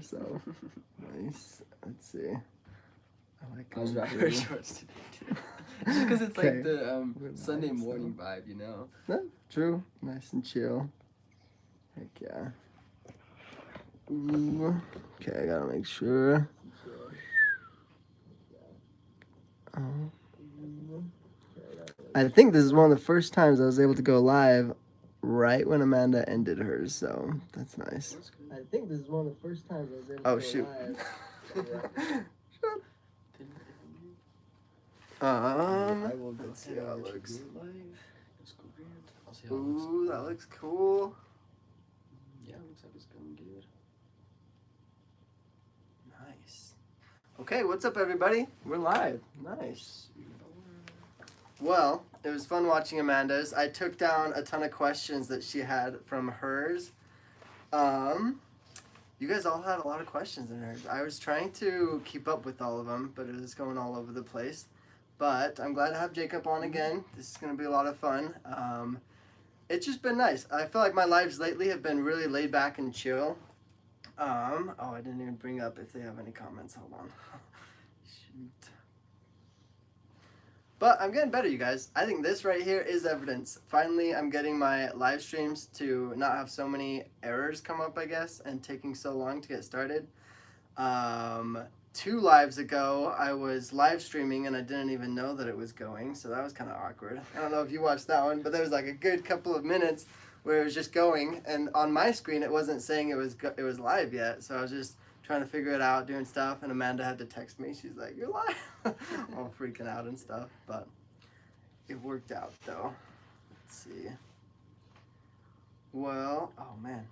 far, so nice. Let's see. I like I was going rather through. shorts today too. Just because it's Okay. like the Relax, Sunday morning though. vibe, you know. No, true. Nice and chill. Heck yeah. Ooh. Okay, I gotta make sure. Oh. I think this is one of the first times I was able to go live right when Amanda ended hers, so that's nice. I think this is one of the first times I was able to go shoot. live. I will go Let's see ahead how and it let you looks. go live. Let's go grant. I'll see how it Ooh, looks. that looks cool. Yeah, looks like it's going good. Nice. Okay, what's up, everybody? We're live. Nice. Well, it was fun watching Amanda's. I took down a ton of questions that she had from hers. You guys all had a lot of questions in hers. I was trying to keep up with all of them, but it was going all over the place. But I'm glad to have Jacob on again. This is going to be a lot of fun. It's just been nice. I feel like my lives lately have been really laid back and chill. Oh, I didn't even bring up if they have any comments. Hold on. Shoot. But I'm getting better, you guys. I think this right here is evidence. Finally, I'm getting my live streams to not have so many errors come up, I guess, and taking so long to get started. 2 lives ago, I was live streaming and I didn't even know that it was going, so that was kind of awkward. I don't know if you watched that one, but there was like a good couple of minutes where it was just going, and on my screen it wasn't saying it was live yet, so I was just trying to figure it out, doing stuff, and Amanda had to text me. She's like, "You're live," all freaking out and stuff, but it worked out though. Let's see. Well, oh man.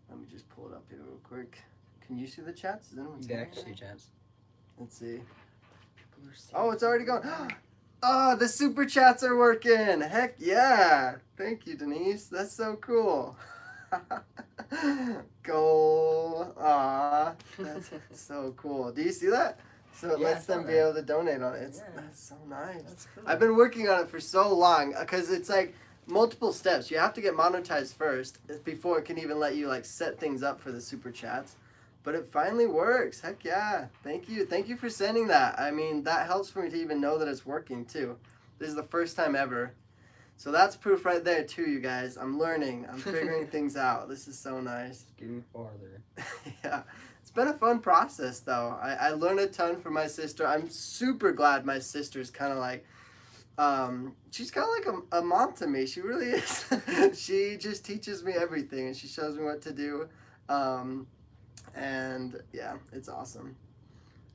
Let me just pull it up here real quick. Can you see the chats? Is anyone Yeah, I can see chats. Let's see. Oh, it's already going. Oh, the super chats are working. Heck yeah. Thank you, Denise. That's so cool. Goal. Aw. That's so cool. Do you see that? So it lets them be able to donate on it. That's so nice. That's cool. I've been working on it for so long because it's like multiple steps. You have to get monetized first before it can even let you like set things up for the super chats. But it finally works. Heck yeah. Thank you. Thank you for sending that. I mean, that helps for me to even know that it's working too. This is the first time ever. So that's proof right there too, you guys. I'm learning. I'm figuring things out. This is so nice. It's getting farther. Yeah. It's been a fun process though. I learned a ton from my sister. I'm super glad my sister's kind of like, she's kind of like a mom to me. She really is. She just teaches me everything and she shows me what to do. And yeah, it's awesome.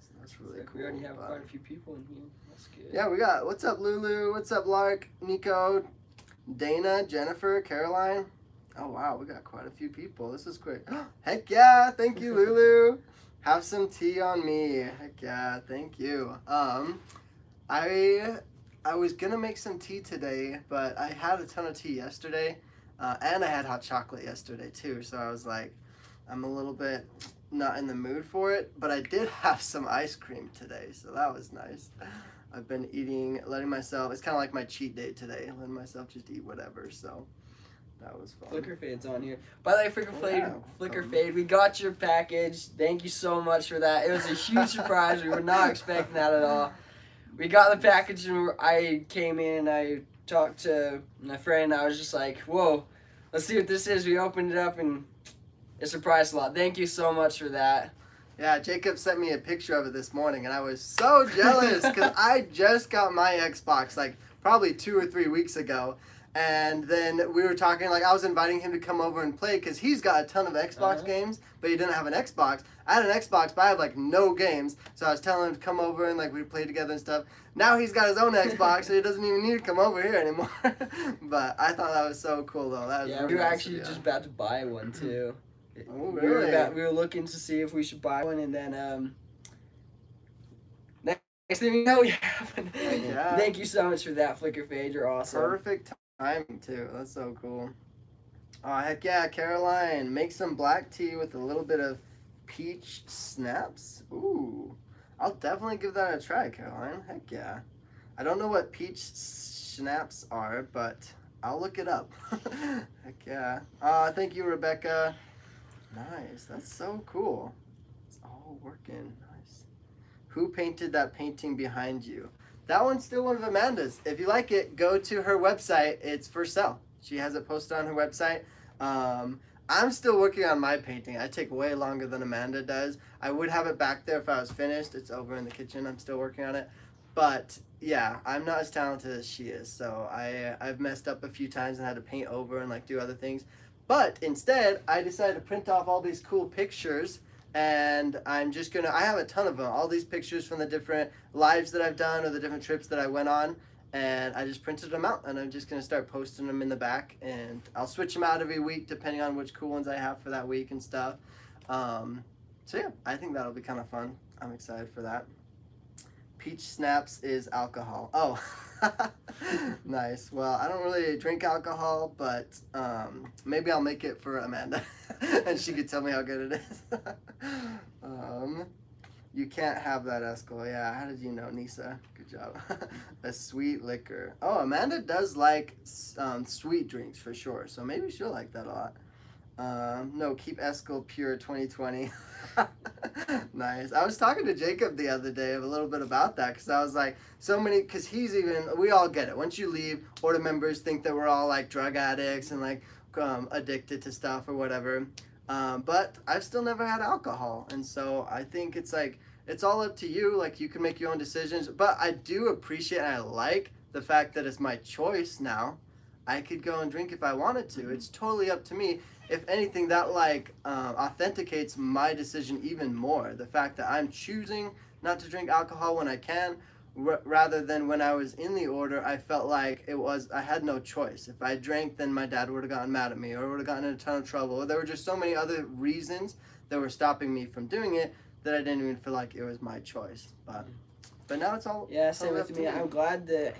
So that's really cool. We already have quite a few people in here. That's good. Yeah, we got, what's up, Lulu? What's up, Lark? Nico, Dana, Jennifer, Caroline. Oh, wow, we got quite a few people. This is quick. Heck yeah, thank you, Lulu. Have some tea on me. Heck yeah, thank you. I was gonna make some tea today, but I had a ton of tea yesterday, and I had hot chocolate yesterday too, so I was like, I'm a little bit not in the mood for it, but I did have some ice cream today, so that was nice. I've been letting myself, it's kind of like my cheat day today, letting myself just eat whatever, so that was fun. Flicker Fade's on here. By the way, Flicker Fade, we got your package. Thank you so much for that. It was a huge surprise. We were not expecting that at all. We got the package and I came in, I talked to my friend, I was just like, whoa, let's see what this is. We opened it up and it surprised a lot. Thank you so much for that. Yeah, Jacob sent me a picture of it this morning, and I was so jealous because I just got my Xbox like probably 2 or 3 weeks ago. And then we were talking, like I was inviting him to come over and play because he's got a ton of Xbox games, but he didn't have an Xbox. I had an Xbox, but I had like no games. So I was telling him to come over and like we'd play together and stuff. Now he's got his own Xbox, so he doesn't even need to come over here anymore. But I thought that was so cool though. That was yeah, really we were nice actually just about to buy one too. Oh, really? We were looking to see if we should buy one, and then next thing we know, we have one. Yeah. Thank you so much for that, Flicker Fade. You're awesome. Perfect timing too. That's so cool. Oh heck yeah, Caroline! Make some black tea with a little bit of peach snaps. Ooh, I'll definitely give that a try, Caroline. Heck yeah. I don't know what peach snaps are, but I'll look it up. Heck yeah. Thank you, Rebecca. Nice. That's so cool. It's all working. Nice. Who painted that painting behind you? That one's still one of Amanda's. If you like it, go to her website. It's for sale. She has it posted on her website. I'm still working on my painting. I take way longer than Amanda does. I would have it back there if I was finished. It's over in the kitchen. I'm still working on it. But yeah, I'm not as talented as she is. So I've messed up a few times and had to paint over and like do other things. But instead, I decided to print off all these cool pictures, and I'm just gonna, I have a ton of them, all these pictures from the different lives that I've done or the different trips that I went on, and I just printed them out, and I'm just gonna start posting them in the back, and I'll switch them out every week depending on which cool ones I have for that week and stuff. So yeah, I think that'll be kind of fun. I'm excited for that. Peach Snaps is alcohol. Oh, nice. Well, I don't really drink alcohol, but maybe I'll make it for Amanda, and she could tell me how good it is. You can't have that, Eskel. Yeah, how did you know, Nisa? Good job. A sweet liquor. Oh, Amanda does like sweet drinks for sure, so maybe she'll like that a lot. No, keep Eskel pure 2020. Nice. I was talking to Jacob the other day a little bit about that, because I was like, because we all get it. Once you leave, order members think that we're all like drug addicts and like addicted to stuff or whatever. But I've still never had alcohol. And so I think it's like, it's all up to you. Like, you can make your own decisions. But I do appreciate and I like the fact that it's my choice now. I could go and drink if I wanted to. It's totally up to me. If anything, that like authenticates my decision even more. The fact that I'm choosing not to drink alcohol when I can, rather than when I was in the order, I felt like I had no choice. If I drank, then my dad would have gotten mad at me, or would have gotten in a ton of trouble. Or there were just so many other reasons that were stopping me from doing it that I didn't even feel like it was my choice. But now it's all same with me. I'm glad that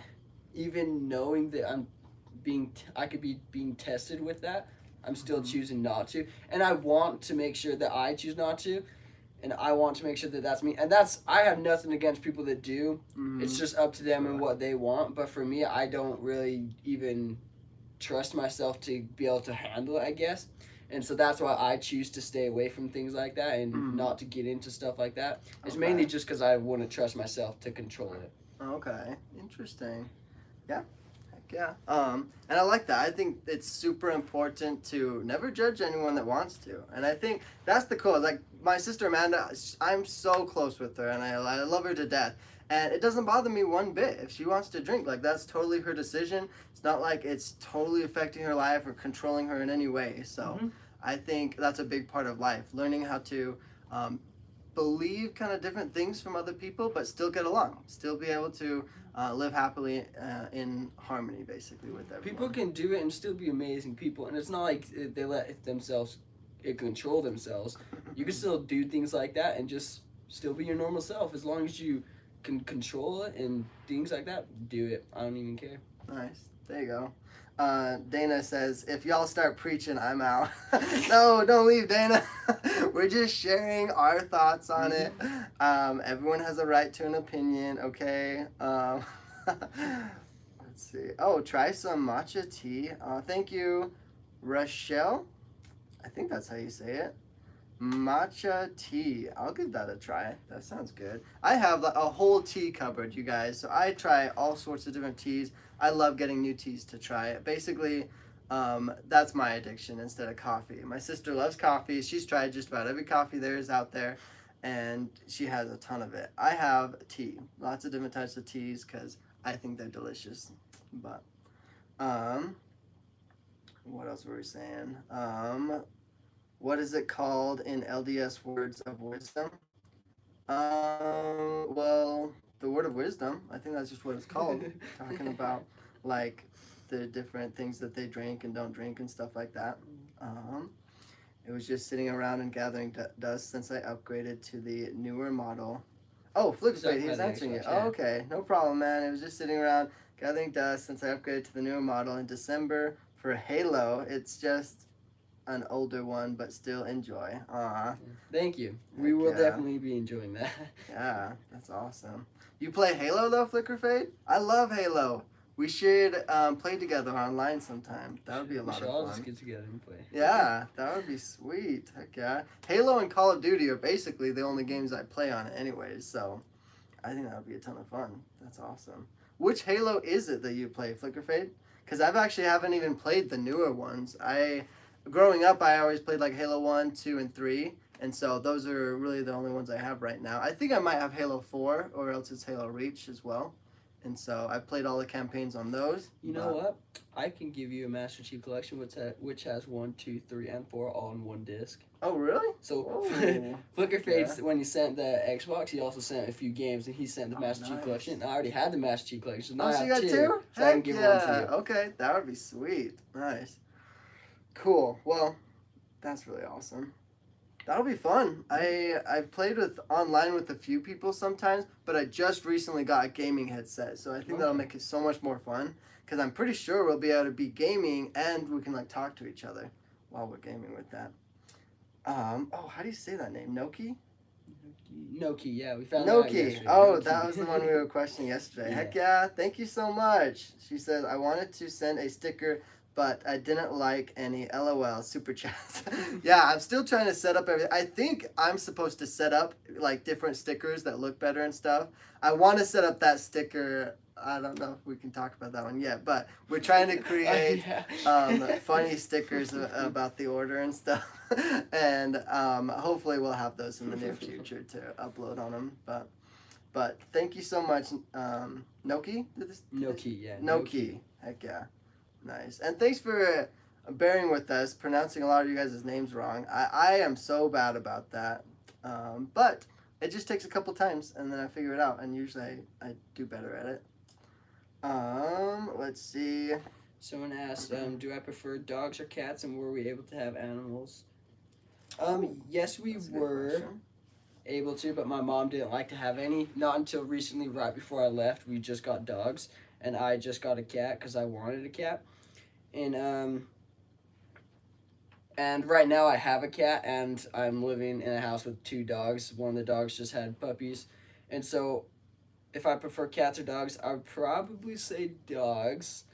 even knowing that I could be being tested with that, I'm still choosing not to, and I want to make sure that I choose not to, and I want to make sure that that's me, and I have nothing against people that do. It's just up to them and what they want. But for me, I don't really even trust myself to be able to handle it, I guess, and so that's why I choose to stay away from things like that and not to get into stuff like that. It's mainly just because I wouldn't trust myself to control it. Okay, interesting. Yeah. Yeah, and I like that. I think it's super important to never judge anyone that wants to. And I think that's the cool. Like, my sister Amanda, I'm so close with her, and I love her to death. And it doesn't bother me one bit. If she wants to drink, like, that's totally her decision. It's not like it's totally affecting her life or controlling her in any way. So I think that's a big part of life, learning how to believe kind of different things from other people, but still get along, still be able to live happily in harmony, basically, with everyone. People can do it and still be amazing people, and it's not like they let themselves control themselves. You can still do things like that and just still be your normal self, as long as you can control it and things like that. Do it. I don't even care. Nice. There you go. Dana says, if y'all start preaching, I'm out. No, don't leave, Dana. We're just sharing our thoughts on it. Everyone has a right to an opinion, okay? Let's see. Oh, try some matcha tea. Thank you, Rochelle. I think that's how you say it. Matcha tea. I'll give that a try. That sounds good. I have a whole tea cupboard, you guys. So I try all sorts of different teas. I love getting new teas to try. Basically, that's my addiction instead of coffee. My sister loves coffee. She's tried just about every coffee there is out there, and she has a ton of it. I have tea. Lots of different types of teas because I think they're delicious. But, what else were we saying? What is it called in LDS Words of Wisdom? Well, the Word of Wisdom. I think that's just what it's called. Talking about, like, the different things that they drink and don't drink and stuff like that. It was just sitting around and gathering dust since I upgraded to the newer model. Oh, Flipside, he's answering it. Oh, okay, no problem, man. It was just sitting around gathering dust since I upgraded to the newer model in December for Halo. It's just an older one, but still enjoy. Thank you. We will definitely be enjoying that. Yeah, that's awesome. You play Halo though, Flicker Fade? I love Halo. We should play together online sometime. That would be a lot of fun. We should all just get together and play. Yeah, that would be sweet. Heck yeah. Halo and Call of Duty are basically the only games I play on it anyways, so I think that would be a ton of fun. That's awesome. Which Halo is it that you play, Flicker Fade? Because I've actually haven't even played the newer ones. Growing up, I always played like Halo 1, 2, and 3, and so those are really the only ones I have right now. I think I might have Halo 4, or else it's Halo Reach as well. And so I've played all the campaigns on those. You know what? I can give you a Master Chief Collection which has 1, 2, 3, and 4 all in one disc. Oh, really? So Flicker Fades, when he sent the Xbox, he also sent a few games, and he sent the Master Chief Collection. And I already had the Master Chief Collection, so now so I you have got 2. two? So I can give one to you. Okay, that would be sweet. Nice. Cool. Well, that's really awesome. That'll be fun. I've played online with a few people sometimes, but I just recently got a gaming headset, so I think that'll make it so much more fun. Because I'm pretty sure we'll be able to be gaming and we can like talk to each other while we're gaming with that. How do you say that name? Noki? Noki, yeah, we found Noki. that yesterday. Oh, Noki. that was the one we were questioning yesterday. Yeah. Heck yeah, thank you so much. She said, I wanted to send a sticker, but I didn't like any LOL super chats. Yeah, I'm still trying to set up everything. I think I'm supposed to set up like different stickers that look better and stuff. I want to set up that sticker. I don't know if we can talk about that one yet, but we're trying to create funny stickers about the order and stuff. And hopefully we'll have those in the near future to upload on them. But thank you so much, Noki? Noki, yeah. Noki. Heck yeah. Nice. And thanks for bearing with us, pronouncing a lot of you guys' names wrong. I am so bad about that. But it just takes a couple times, and then I figure it out, and usually I do better at it. Let's see. Someone asked, do I prefer dogs or cats, and were we able to have animals? Yes, we were able to, but my mom didn't like to have any. Not until recently, right before I left, we just got dogs, and I just got a cat because I wanted a cat. And right now I have a cat, and I'm living in a house with 2 dogs. One of the dogs just had puppies, and so if I prefer cats or dogs, I would probably say dogs,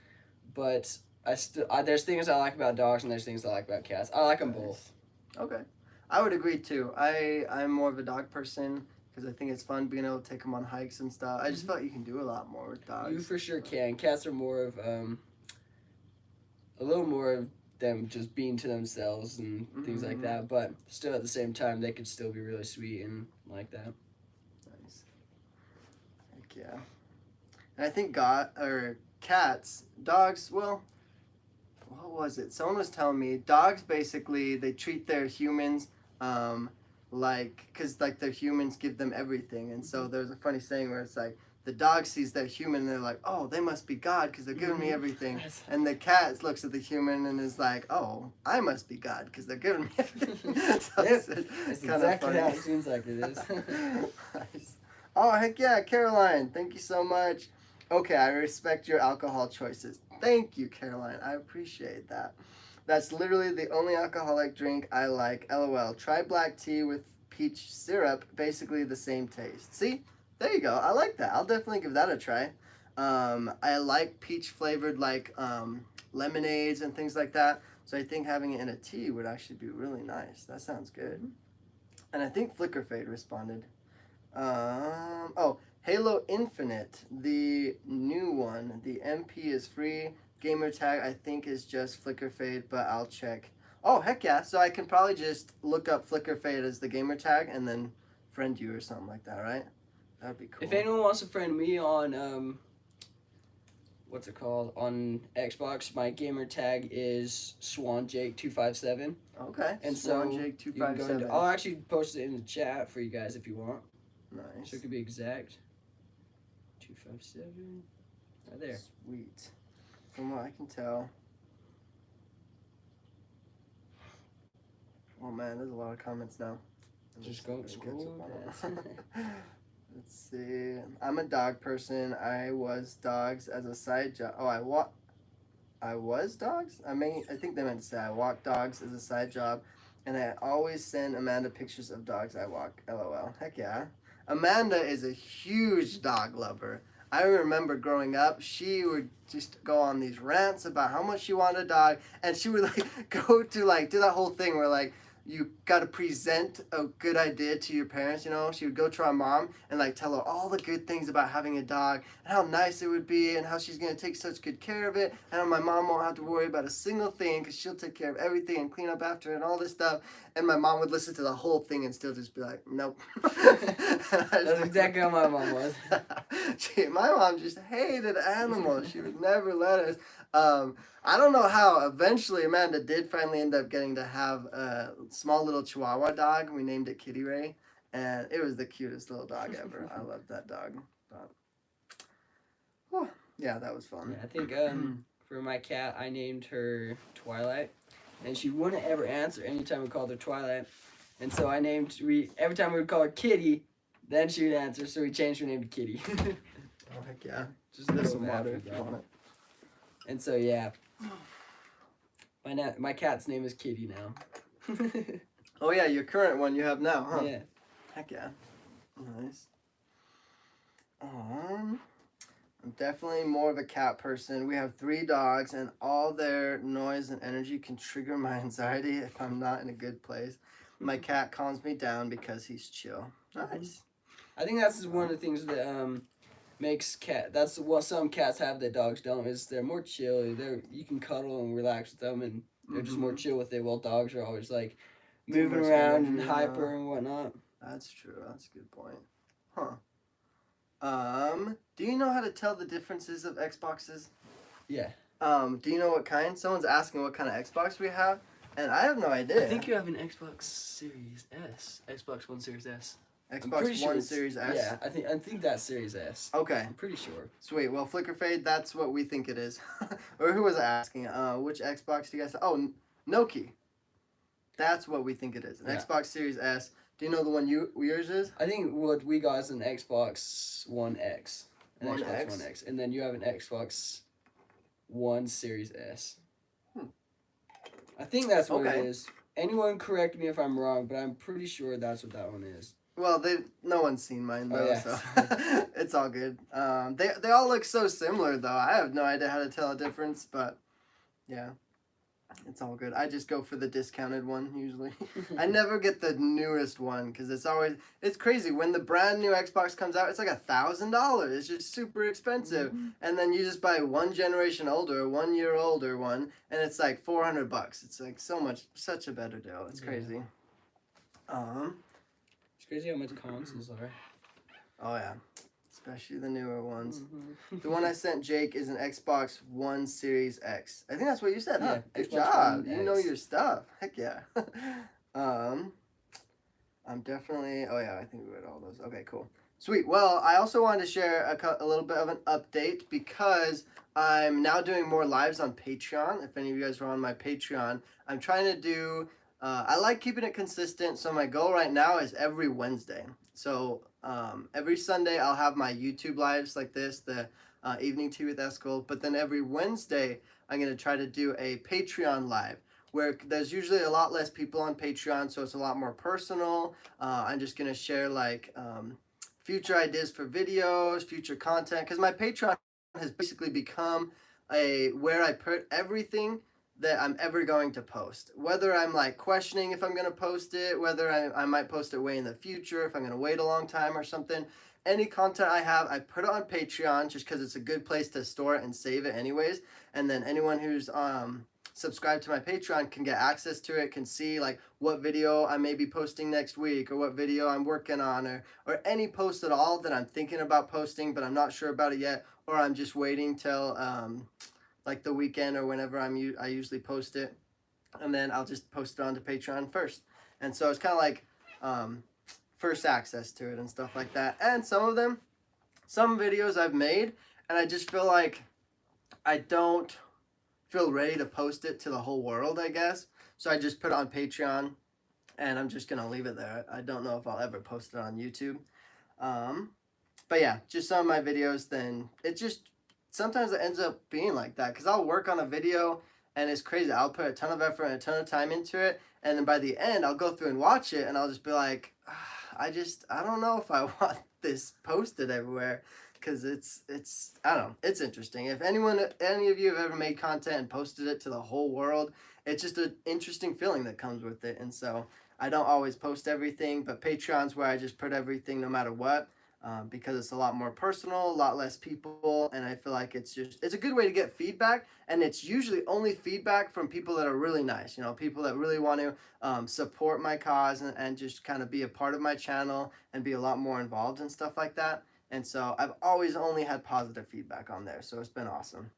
but there's things I like about dogs and there's things I like about cats. I like them both. Okay. I would agree too. I'm more of a dog person because I think it's fun being able to take them on hikes and stuff. I just felt you can do a lot more with dogs. You for sure can. Cats are more of a little more of them just being to themselves and things like that, but still at the same time they could still be really sweet and like that. Nice. Heck yeah. And I think cats, dogs, well, what was it? Someone was telling me dogs basically they treat their humans because like their humans give them everything, and so there's a funny saying where it's like the dog sees their human and they're like, oh, they must be God because they're giving me everything, and the cat looks at the human and is like, oh, I must be God because they're giving me everything. So it's exactly how it seems like it is. Nice. Oh heck yeah, Caroline, thank you so much. Okay, I respect your alcohol choices. Thank you, Caroline. I appreciate that. That's literally the only alcoholic drink I like. LOL. Try black tea with peach syrup. Basically the same taste. See? There you go. I like that. I'll definitely give that a try. I like peach flavored lemonades and things like that. So I think having it in a tea would actually be really nice. That sounds good. And I think Flicker Fade responded. Halo Infinite, the new one. The MP is free. Gamer tag I think is just Flicker Fade, but I'll check. Oh heck yeah! So I can probably just look up Flicker Fade as the gamer tag and then friend you or something like that, right? That'd be cool. If anyone wants to friend me on what's it called on Xbox, my gamer tag is SwanJake257. Okay. And SwanJake257. I'll actually post it in the chat for you guys if you want. Nice. So it could be exact. 257. Right there. Sweet. From what I can tell. Oh man, there's a lot of comments now. Just go scroll. Let's see. I'm a dog person. I was dogs as a side job. Oh, I was dogs? I think they meant to say I walk dogs as a side job, and I always send Amanda pictures of dogs I walk. LOL. Heck yeah. Amanda is a huge dog lover. I remember growing up, she would just go on these rants about how much she wanted a dog, and she would like go to like do that whole thing where like you got to present a good idea to your parents, you know. She would go to our mom and like tell her all the good things about having a dog and how nice it would be and how she's going to take such good care of it and how my mom won't have to worry about a single thing because she'll take care of everything and clean up after it and all this stuff. And my mom would listen to the whole thing and still just be like, nope. That's exactly how my mom was. My mom just hated animals. She would never let us. I don't know how. Eventually, Amanda did finally end up getting to have a small little Chihuahua dog. We named it Kitty Ray, and it was the cutest little dog ever. I loved that dog. But, whew, yeah, that was fun. Yeah, I think for my cat, I named her Twilight, and she wouldn't ever answer anytime we called her Twilight, and so every time we would call her Kitty, then she would answer. So we changed her name to Kitty. Oh heck yeah! Just a There's little some water happy if you want it. And so yeah, my cat's name is Kitty now. Oh yeah, your current one you have now, huh? Yeah. Heck yeah. Nice. I'm definitely more of a cat person. We have 3 dogs, and all their noise and energy can trigger my anxiety if I'm not in a good place. My cat calms me down because he's chill. Nice. I think that's one of the things that makes that's what some cats have that dogs don't, is they're more chill. You can cuddle and relax with them, and they're just more chill with it, while dogs are always like moving around and hyper and whatnot. That's true. That's a good point. Huh. Do you know how to tell the differences of Xboxes? Yeah. Do you know what kind? Someone's asking what kind of Xbox we have, and I have no idea. I think you have an Xbox Series S. Xbox One Series S. Xbox One Series S? Yeah, I think that's Series S. Okay. I'm pretty sure. Sweet. Well, Flicker Fade, that's what we think it is. Or who was asking? Which Xbox do you guys have? Oh, Noki. That's what we think it is. An Xbox Series S. Do you know the one yours is? I think what we got is an Xbox One X. One X. And then you have an Xbox One Series S. I think that's what it is. Anyone correct me if I'm wrong, but I'm pretty sure that's what that one is. Well, no one's seen mine though, so it's all good. They all look so similar though. I have no idea how to tell a difference, but yeah, it's all good. I just go for the discounted one usually. I never get the newest one because it's crazy when the brand new Xbox comes out. It's like $1,000. It's just super expensive, and then you just buy 1 generation older, 1 year older one, and it's like $400. It's like such a better deal. It's crazy. It's crazy how much consoles are. Oh yeah, especially the newer ones. The one I sent Jake is an Xbox One Series X. I think that's what you said, huh? Yeah, Good job. You know your stuff. Heck yeah. I'm definitely. Oh yeah, I think we read all those. Okay, cool. Sweet. Well, I also wanted to share a little bit of an update because I'm now doing more lives on Patreon. If any of you guys are on my Patreon, I'm trying to do. I like keeping it consistent, so my goal right now is every Wednesday. So every Sunday I'll have my YouTube lives like this, the Evening Tea with Eskel, but then every Wednesday I'm going to try to do a Patreon live where there's usually a lot less people on Patreon, so it's a lot more personal. I'm just going to share like future ideas for videos, future content, because my Patreon has basically become where I put everything that I'm ever going to post. Whether I'm like questioning if I'm going to post it, whether I might post it way in the future, if I'm going to wait a long time or something. Any content I have, I put it on Patreon just because it's a good place to store it and save it anyways. And then anyone who's subscribed to my Patreon can get access to it, can see like what video I may be posting next week or what video I'm working on or any post at all that I'm thinking about posting but I'm not sure about it yet, or I'm just waiting till like the weekend or whenever I usually post it, and then I'll just post it onto Patreon first. And so it's kind of like first access to it and stuff like that. And some videos I've made, and I just feel like I don't feel ready to post it to the whole world, I guess. So I just put it on Patreon, and I'm just gonna leave it there. I don't know if I'll ever post it on YouTube. But yeah, just some of my videos, then sometimes it ends up being like that because I'll work on a video and it's crazy. I'll put a ton of effort and a ton of time into it, and then by the end I'll go through and watch it and I'll just be like, I don't know if I want this posted everywhere. because it's I don't know, it's interesting. If any of you have ever made content and posted it to the whole world, it's just an interesting feeling that comes with it. And so I don't always post everything, but Patreon's where I just put everything no matter what. Because it's a lot more personal, a lot less people, and I feel like it's a good way to get feedback, and it's usually only feedback from people that are really nice, people that really want to support my cause and just kind of be a part of my channel and be a lot more involved and stuff like that. And so I've always only had positive feedback on there, so it's been awesome.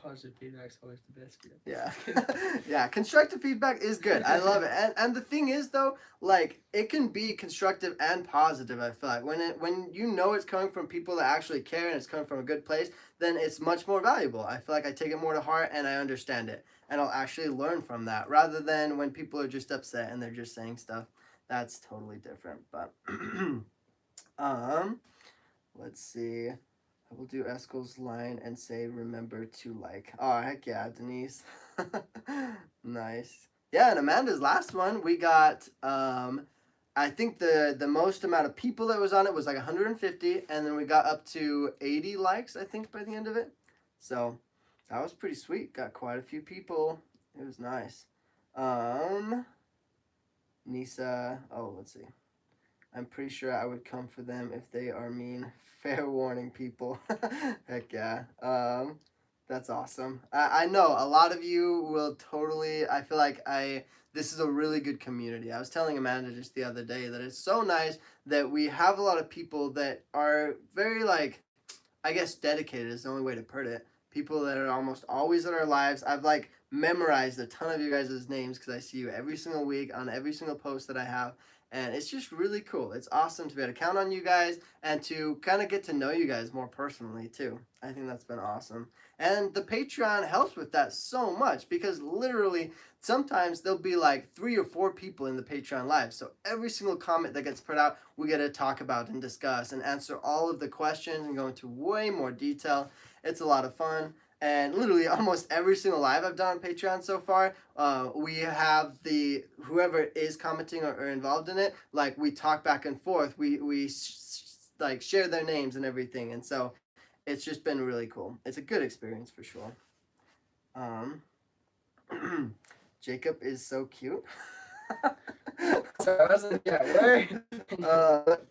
Positive feedback's always the best feedback. Yeah. Yeah, constructive feedback is good. I love it. And the thing is though, like it can be constructive and positive, I feel like. When it's coming from people that actually care and it's coming from a good place, then it's much more valuable. I feel like I take it more to heart and I understand it. And I'll actually learn from that rather than when people are just upset and they're just saying stuff. That's totally different. But let's see. I will do Eskel's line and say, remember to like. Oh, heck yeah, Denise. Nice. Yeah, and Amanda's last one, we got, I think the most amount of people that was on it was like 150, and then we got up to 80 likes, I think, by the end of it. So that was pretty sweet. Got quite a few people. It was nice. Nisa, oh, let's see. I'm pretty sure I would come for them if they are mean. Fair warning, people. Heck yeah. That's awesome. I know a lot of you will totally. I feel like this is a really good community. I was telling Amanda just the other day that it's so nice that we have a lot of people that are very like, I guess dedicated is the only way to put it. People that are almost always in our lives. I've like memorized a ton of you guys' names because I see you every single week on every single post that I have. And it's just really cool. It's awesome to be able to count on you guys and to kind of get to know you guys more personally too. I think that's been awesome. And the Patreon helps with that so much because literally sometimes there'll be like 3 or 4 people in the Patreon live. So every single comment that gets put out, we get to talk about and discuss and answer all of the questions and go into way more detail. It's a lot of fun. And literally almost every single live I've done on Patreon so far, we have whoever is commenting or involved in it, like we talk back and forth. We like share their names and everything. And so it's just been really cool. It's a good experience for sure. Jacob is so cute. So I wasn't, where?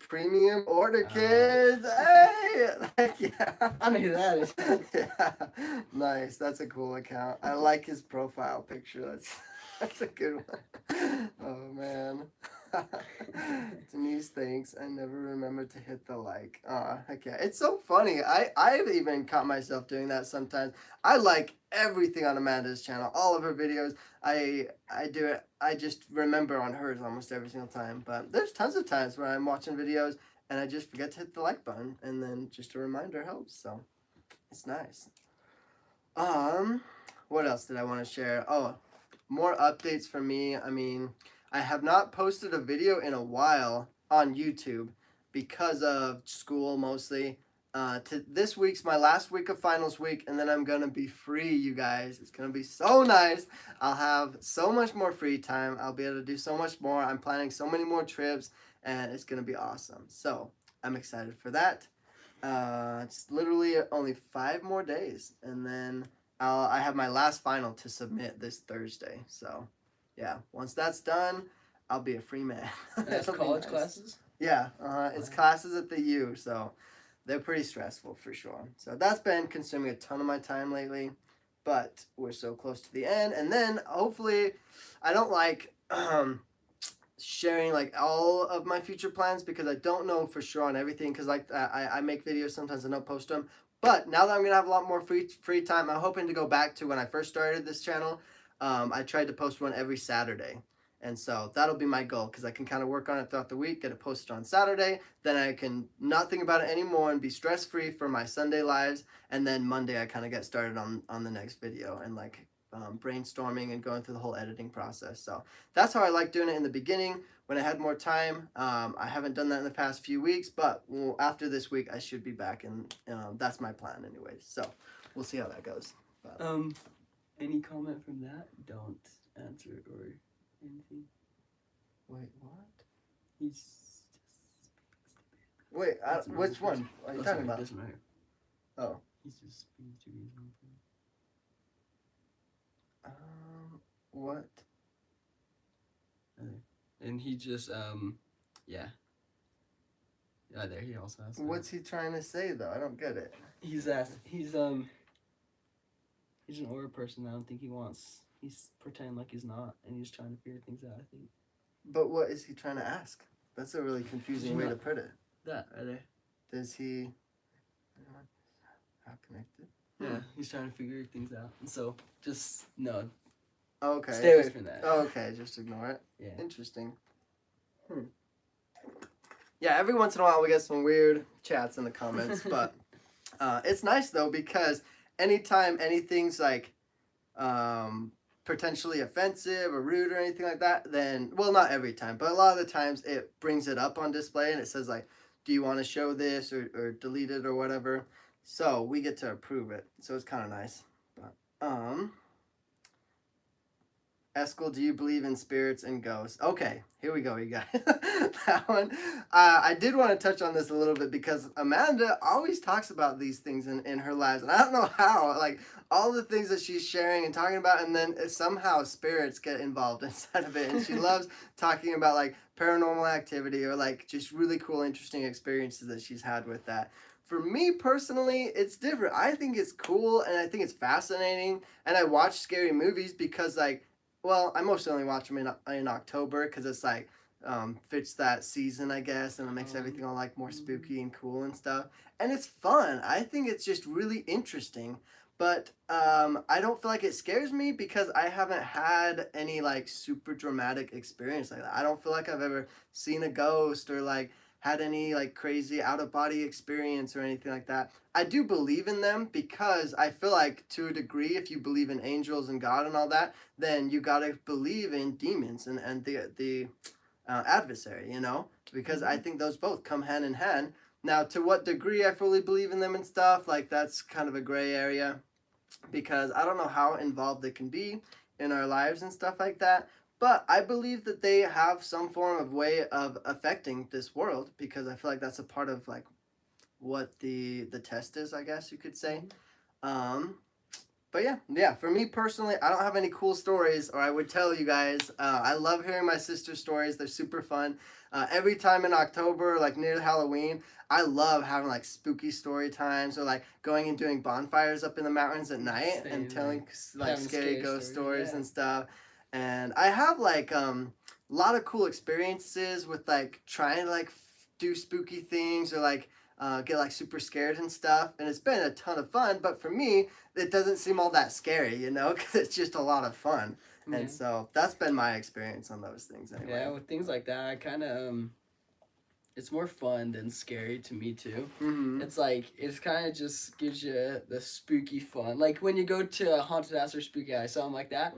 Premium order kids. Hey, yeah. I knew that. Yeah, nice. That's a cool account. I like his profile picture. That's a good one. Oh man. Denise, thanks. I never remember to hit the like. Heck yeah. It's so funny. I've even caught myself doing that sometimes. I like everything on Amanda's channel, all of her videos. I do it. I just remember on hers almost every single time. But there's tons of times where I'm watching videos and I just forget to hit the like button, and then just a reminder helps. So it's nice. What else did I want to share? Oh, more updates for me. I mean, I have not posted a video in a while on YouTube because of school mostly. This week's my last week of finals week, and then I'm gonna be free, you guys. It's gonna be so nice. I'll have so much more free time. I'll be able to do so much more. I'm planning so many more trips, and it's gonna be awesome. So I'm excited for that. It's literally only 5 more days, and then I have my last final to submit this Thursday. So yeah, once that's done, I'll be a free man. That's college classes? Yeah, it's classes at the U, so they're pretty stressful for sure. So that's been consuming a ton of my time lately, but we're so close to the end. And then hopefully, I don't like sharing like all of my future plans because I don't know for sure on everything because like I make videos sometimes and don't post them. But now that I'm gonna have a lot more free time, I'm hoping to go back to when I first started this channel. I tried to post one every Saturday. And so that'll be my goal because I can kind of work on it throughout the week, get it posted on Saturday. Then I can not think about it anymore and be stress-free for my Sunday lives. And then Monday I kind of get started on the next video and like brainstorming and going through the whole editing process. So that's how I like doing it in the beginning when I had more time. I haven't done that in the past few weeks, but after this week I should be back, and that's my plan anyways. So we'll see how that goes. But, any comment from that? Don't answer or anything. Wait, what? He's just Wait, which one are you talking about? Doesn't matter. Oh. He's just being too easy. What? And he just, yeah. Yeah, there he also has. What's he trying to say though? I don't get it. He's an aura person. I don't think he's pretending like he's not, and he's trying to figure things out, I think. But what is he trying to ask? That's a really confusing way to put it. That right there. Does he? How connected? Yeah, he's trying to figure things out, and so just no. Okay. Stay away from that. Okay, just ignore it. Yeah. Interesting. Yeah, every once in a while we get some weird chats in the comments, but it's nice though because anytime anything's like potentially offensive or rude or anything like that, then, well, not every time, but a lot of the times it brings it up on display and it says like, do you want to show this or delete it or whatever? So we get to approve it. So it's kind of nice. But, Eskel, do you believe in spirits and ghosts? Okay, here we go, you guys. That one. I did want to touch on this a little bit because Amanda always talks about these things in her lives. And I don't know how, like, all the things that she's sharing and talking about, and then somehow spirits get involved inside of it. And she loves talking about, like, paranormal activity or, like, just really cool, interesting experiences that she's had with that. For me personally, it's different. I think it's cool and I think it's fascinating. And I watch scary movies because, like, well, I mostly only watch them in October because it's like fits that season, I guess, and it makes everything all like more spooky and cool and stuff. And it's fun. I think it's just really interesting. But I don't feel like it scares me because I haven't had any like super dramatic experience like that. I don't feel like I've ever seen a ghost or like had any like crazy out of body experience or anything like that. I do believe in them because I feel like to a degree, if you believe in angels and God and all that, then you gotta believe in demons and the adversary, you know, because I think those both come hand in hand. Now, to what degree I fully believe in them and stuff, like that's kind of a gray area because I don't know how involved they can be in our lives and stuff like that. But I believe that they have some form of way of affecting this world because I feel like that's a part of like what the test is, I guess you could say. But yeah, for me personally, I don't have any cool stories, or I would tell you guys. I love hearing my sister's stories. They're super fun. Every time in October, like near Halloween, I love having like spooky story times or like going and doing bonfires up in the mountains at night and telling like scary ghost stories and stuff. And I have like a lot of cool experiences with like trying to like do spooky things or like get like super scared and stuff, and it's been a ton of fun. But for me, it doesn't seem all that scary, you know, because it's just a lot of fun. Yeah. And so that's been my experience on those things anyway. Yeah, with things like that, I kind of it's more fun than scary to me too. It's like it's kind of just gives you the spooky fun. Like when you go to a haunted house or spooky house, something like that.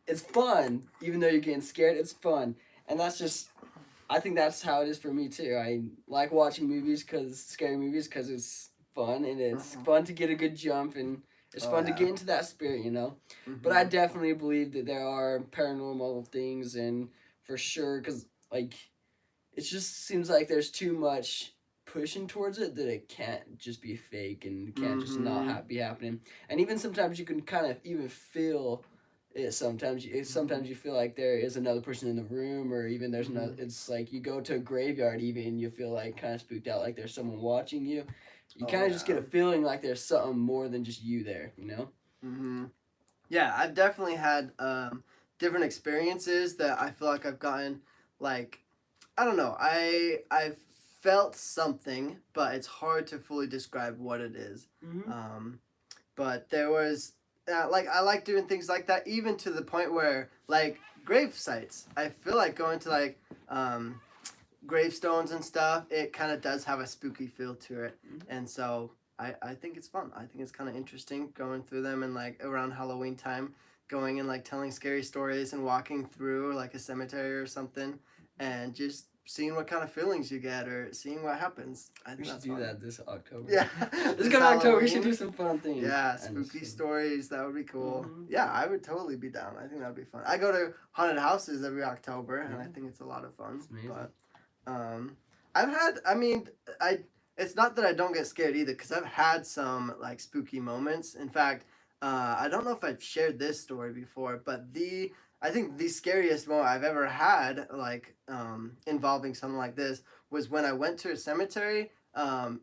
It's fun, even though you're getting scared. It's fun, and that's just. I think that's how it is for me too. I like watching scary movies, because it's fun and it's fun to get a good jump and it's fun to get into that spirit, you know. But I definitely believe that there are paranormal things, and for sure, because like it just seems like there's too much pushing towards it that it can't just be fake and can't just not be happening. And even sometimes you can kind of even feel. Sometimes you feel like there is another person in the room, or even there's another. It's like you go to a graveyard, even you feel like kind of spooked out, like there's someone watching you. You kind of just get a feeling like there's something more than just you there, you know. Yeah, I've definitely had different experiences that I feel like I've gotten like I don't know. I've felt something, but it's hard to fully describe what it is. But there was. Like I like doing things like that, even to the point where like grave sites. I feel like going to like gravestones and stuff. It kind of does have a spooky feel to it, and so I think it's fun. I think it's kind of interesting going through them and like around Halloween time, going and like telling scary stories and walking through like a cemetery or something, and just seeing what kind of feelings you get or seeing what happens. I think we should do fun. that this October. Yeah. This coming October, we should do some fun things. Yeah, spooky stories. That would be cool. Yeah, I would totally be down. I think that would be fun. I go to haunted houses every October, and I think it's a lot of fun. It's amazing. But I've had. I mean, I. It's not that I don't get scared either, because I've had some like spooky moments. In fact, I don't know if I've shared this story before, but I think the scariest moment I've ever had, like involving something like this, was when I went to a cemetery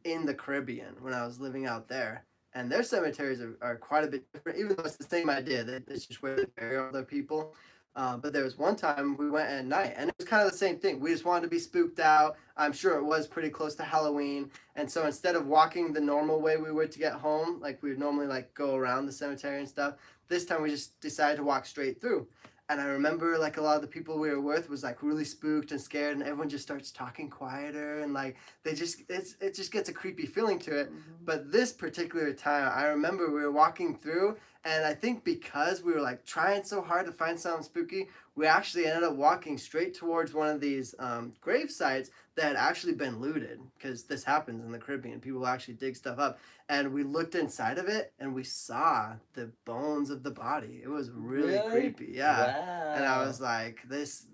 in the Caribbean when I was living out there. And their cemeteries are quite a bit different, even though it's the same idea. It's just where they bury all their people. But there was one time we went at night, and it was kind of the same thing. We just wanted to be spooked out. I'm sure it was pretty close to Halloween, and so instead of walking the normal way we would to get home, like we would normally like go around the cemetery and stuff, this time we just decided to walk straight through. And I remember like a lot of the people we were with was like really spooked and scared, and everyone just starts talking quieter, and like it just gets a creepy feeling to it. But this particular time, I remember we were walking through, and I think because we were like trying so hard to find something spooky, we actually ended up walking straight towards one of these grave sites that had actually been looted, because this happens in the Caribbean. People actually dig stuff up. And we looked inside of it, and we saw the bones of the body. It was really creepy. Yeah. Wow. And I was like,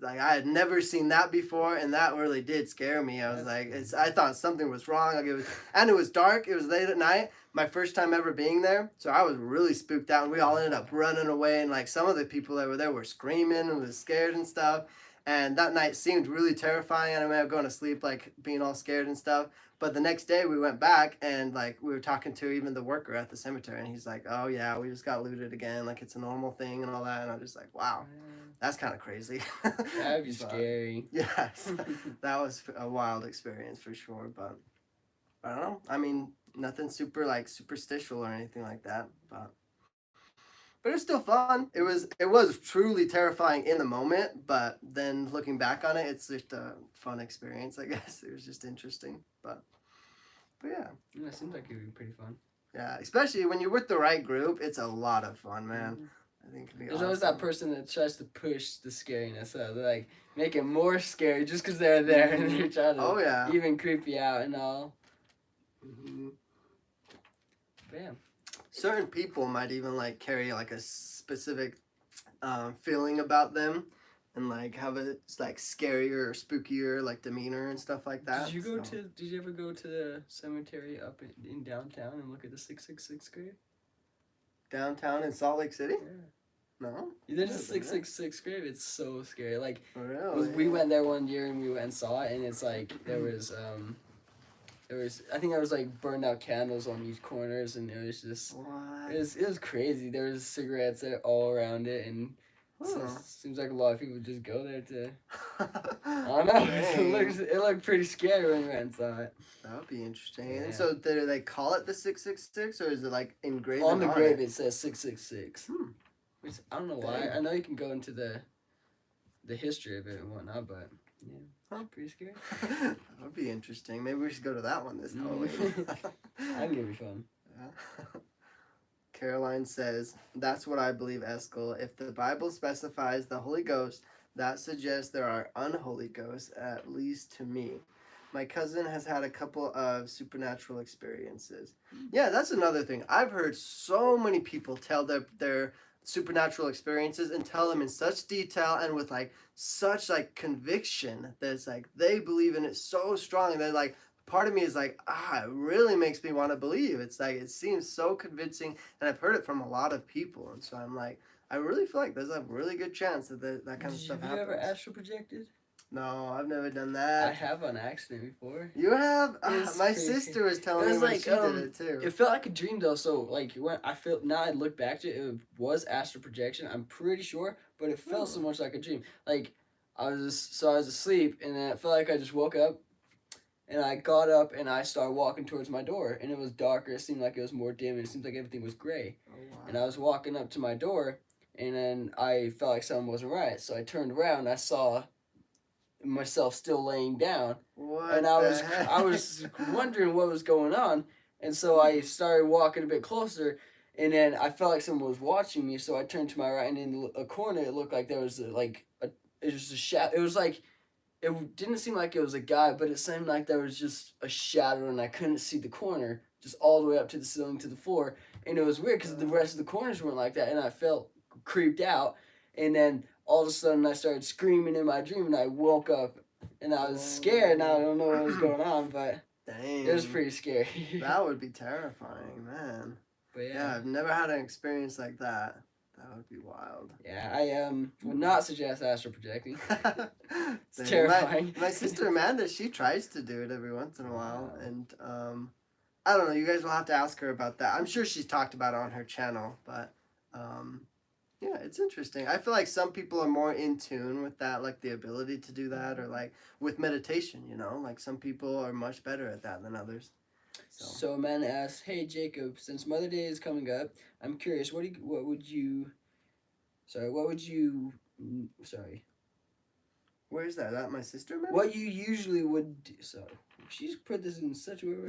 I had never seen that before, and that really did scare me. I was I thought something was wrong. Like it was dark. It was late at night. My first time ever being there, so I was really spooked out, and we all ended up running away. And like some of the people that were there were screaming and was scared and stuff. And that night seemed really terrifying. And I remember going to sleep like being all scared and stuff. But the next day we went back, and like we were talking to even the worker at the cemetery, and he's like, "Oh yeah, we just got looted again. Like it's a normal thing and all that." And I'm just like, "Wow, that's kind of crazy." That'd be scary. Yes, that was a wild experience for sure. But I don't know. I mean, nothing super like superstitial or anything like that. But it was still fun. It was truly terrifying in the moment, but then looking back on it, it's just a fun experience, I guess. It was just interesting. But yeah. Yeah, it seems like it would be pretty fun. Yeah, especially when you're with the right group, it's a lot of fun, man. I think it'd be There's always that person that tries to push the scariness out. They're like, make it more scary just because they're there and they're trying to even creep you out and all. Bam. Certain people might even like carry like a specific feeling about them, and like have a like scarier or spookier like demeanor and stuff like that. Did you ever go to the cemetery up in downtown and look at the 666 grave? Downtown in Salt Lake City? Yeah. No. There's a 666 grave. It's so scary. Like, really? We went there one year and we went and saw it, and it's like there was I think there was like burned out candles on each corners, and it was just it was crazy. There was cigarettes that all around it, and seems like a lot of people just go there to. I don't know. It looked pretty scary when we went and saw it. That would be interesting. Yeah. And so, do they call it the 666, or is it like engraved on the grave? It says 666. Which I don't know why. Dang. I know you can go into the history of it and whatnot, but yeah. Pretty scary. That would be interesting. Maybe we should go to that one this Halloween. I think it'd be fun. Yeah. Caroline says, "That's what I believe, Eskel. If the Bible specifies the Holy Ghost, that suggests there are unholy ghosts, at least to me. My cousin has had a couple of supernatural experiences." Yeah, that's another thing. I've heard so many people tell their supernatural experiences and tell them in such detail and with like such like conviction that it's like they believe in it so strongly that like part of me is like, it really makes me want to believe. It's like it seems so convincing, and I've heard it from a lot of people, and so I'm like, I really feel like there's a really good chance that that kind of stuff happens. Have you ever astral projected? No, I've never done that. I have on accident before. You have? My sister was telling me when she did it too. It felt like a dream though. So like when now I look back to it, it was astral projection. I'm pretty sure, but it felt so much like a dream. Like I was asleep, and then it felt like I just woke up, and I got up and I started walking towards my door, and it was darker. It seemed like it was more dim, and it seemed like everything was gray. Oh, wow. And I was walking up to my door, and then I felt like something wasn't right. So I turned around, and I saw myself still laying down, and I was wondering what was going on, and so I started walking a bit closer, and then I felt like someone was watching me. So I turned to my right, and in a corner it looked like there was it was a shadow. It was like it didn't seem like it was a guy, but it seemed like there was just a shadow, and I couldn't see the corner just all the way up to the ceiling to the floor, and it was weird because the rest of the corners weren't like that, and I felt creeped out, and then all of a sudden I started screaming in my dream, and I woke up, and I was scared. Now I don't know what was going on, but dang, it was pretty scary. That would be terrifying, man. But yeah, I've never had an experience like that. That would be wild. Yeah, I would not suggest astral projecting. It's Dang, terrifying. My sister Amanda, she tries to do it every once in a while, and I don't know. You guys will have to ask her about that. I'm sure she's talked about it on her channel, but yeah, it's interesting. I feel like some people are more in tune with that, like the ability to do that, or like with meditation. You know, like some people are much better at that than others. So Amanda asks, "Hey Jacob, since Mother Day is coming up, I'm curious. What would you? Where's that? That my sister, man? What you usually would do? So she's put this in such a way.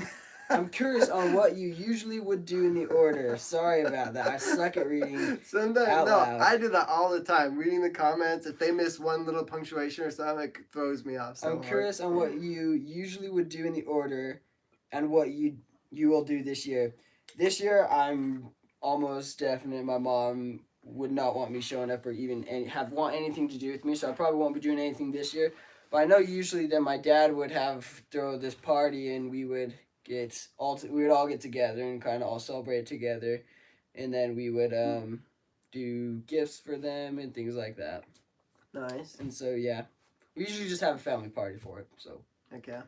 I'm curious on what you usually would do in the order. Sorry about that. I suck at reading. Sometimes out loud. I do that all the time. Reading the comments, if they miss one little punctuation or something, it throws me off. I'm curious on what you usually would do in the order, and what you will do this year. This year, I'm almost definite. My mom would not want me showing up or even want anything to do with me, so I probably won't be doing anything this year. But I know usually that my dad would throw this party, and we would all get together and kind of all celebrate together, and then we would do gifts for them and things like that. Nice. And so yeah, we usually just have a family party for it. So okay,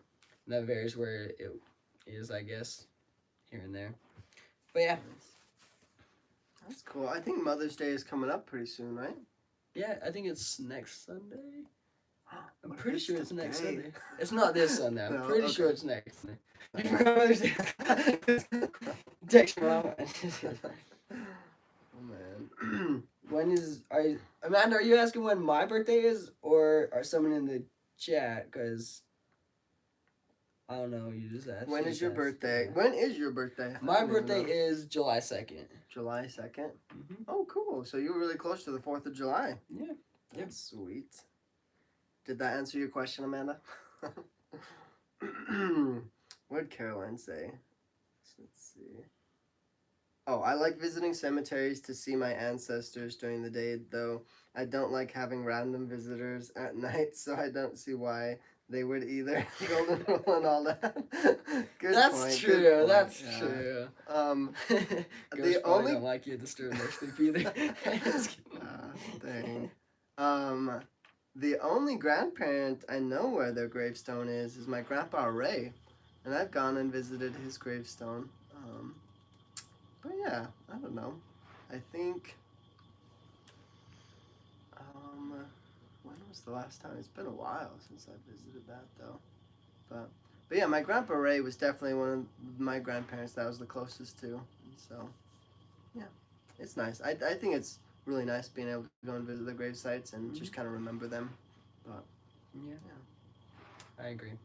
that varies where it is, I guess, here and there. But yeah, that's cool. I think Mother's Day is coming up pretty soon, right? Yeah, I think it's next Sunday. I'm pretty sure it's next Sunday. It's not this Sunday. I'm pretty sure it's next Sunday. Text mom. Oh man. Amanda, are you asking when my birthday is, or are someone in the chat? Because I don't know. You just asked. When is your birthday? When is your birthday? My birthday is July 2nd. July 2nd? Mm-hmm. Oh, cool. So you were really close to the 4th of July. Yeah. That's sweet. Did that answer your question, Amanda? What did Caroline say? Let's see. Oh, I like visiting cemeteries to see my ancestors during the day, though I don't like having random visitors at night, so I don't see why they would either. Golden rule and all that. That's point, true. That's true. The only don't like you disturb their sleep either. Dang. The only grandparent I know where their gravestone is my grandpa Ray, and I've gone and visited his gravestone. But yeah, I don't know. I think. When was the last time? It's been a while since I visited that though. But yeah, my grandpa Ray was definitely one of my grandparents that I was the closest to. And so, yeah, it's nice. I think it's really nice being able to go and visit the grave sites and just kind of remember them. But yeah, I agree.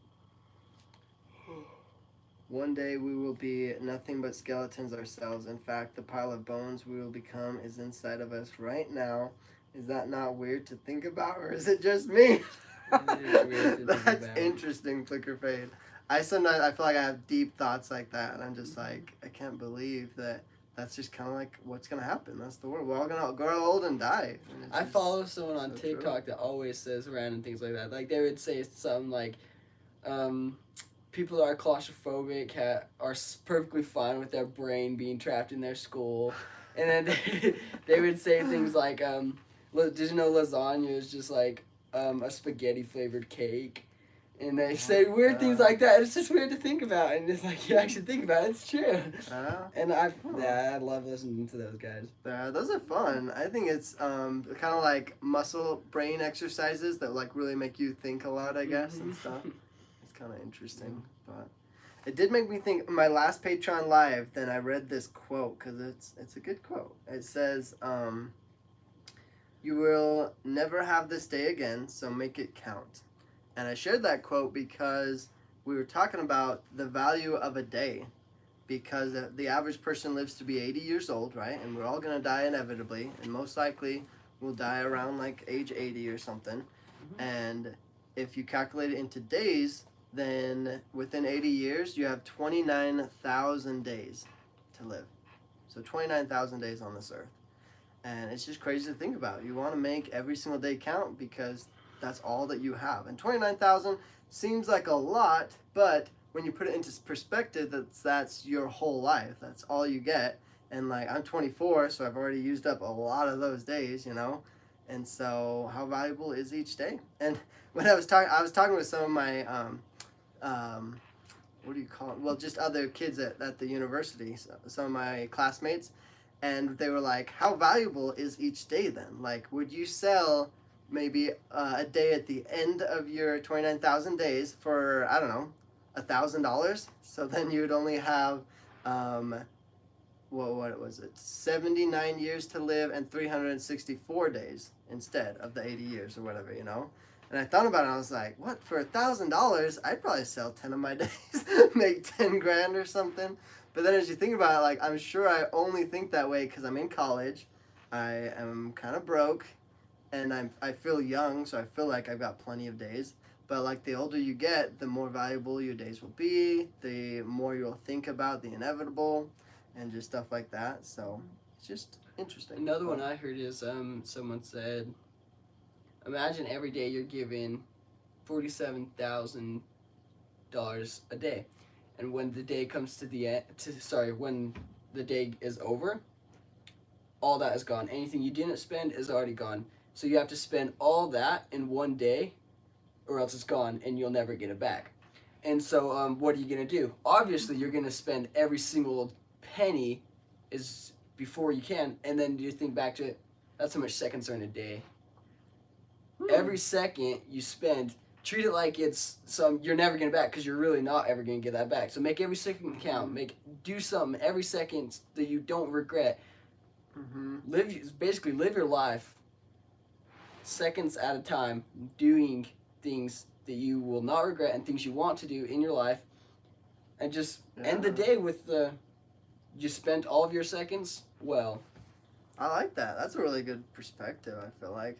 One day we will be nothing but skeletons ourselves. In fact, the pile of bones we will become is inside of us right now. Is that not weird to think about, or is it just me? That's interesting, Flicker Fade. I feel like I have deep thoughts like that, and I'm just like, I can't believe that. That's just kind of like what's gonna happen. That's the world. We're all gonna grow old and die. And I follow someone on TikTok that always says random things like that. Like they would say something like, people that are claustrophobic are perfectly fine with their brain being trapped in their skull, and then they would say things like, did you know lasagna is just like a spaghetti flavored cake? And they say weird things like that. It's just weird to think about, and it's like you actually think about it. It's true. And I love listening to those guys. Those are fun. I think it's kind of like muscle brain exercises that like really make you think a lot, I guess, and stuff. It's kind of interesting, but it did make me think. My last Patreon live, then I read this quote because it's a good quote. It says, "You will never have this day again, so make it count." And I shared that quote because we were talking about the value of a day, because the average person lives to be 80 years old, right? And we're all going to die inevitably, and most likely we'll die around like age 80 or something. Mm-hmm. And if you calculate it into days, then within 80 years, you have 29,000 days to live. So 29,000 days on this earth. And it's just crazy to think about. You want to make every single day count because that's all that you have. And 29,000 seems like a lot, but when you put it into perspective, that's your whole life. That's all you get. And like I'm 24, so I've already used up a lot of those days, you know. And so, how valuable is each day? And when I was talking with some of my what do you call it? Well, just other kids at the university, so some of my classmates, and they were like, "How valuable is each day then? Like, would you sell maybe a day at the end of your 29,000 days for, I don't know, $1,000? So then you'd only have, what was it? 79 years to live and 364 days instead of the 80 years or whatever, you know." And I thought about it, and I was like, what, for $1,000, I'd probably sell 10 of my days, make 10 grand or something. But then as you think about it, like, I'm sure I only think that way because I'm in college, I am kind of broke, and I feel young, so I feel like I've got plenty of days. But like the older you get, the more valuable your days will be, the more you'll think about the inevitable, and just stuff like that. So it's just interesting. Another one I heard is someone said, imagine every day you're given $47,000 a day, and when the day comes to the end, when the day is over, all that is gone. Anything you didn't spend is already gone. So you have to spend all that in one day, or else it's gone, and you'll never get it back. And so, what are you gonna do? Obviously, you're gonna spend every single penny is before you can, and then you think back to it. That's how much seconds are in a day. Every second you spend, treat it like it's you're never getting back, because you're really not ever gonna get that back. So make every second count. Do something every second that you don't regret. Live your life seconds at a time, doing things that you will not regret and things you want to do in your life, and just end the day with you spent all of your seconds well. I like that. That's a really good perspective, I feel like.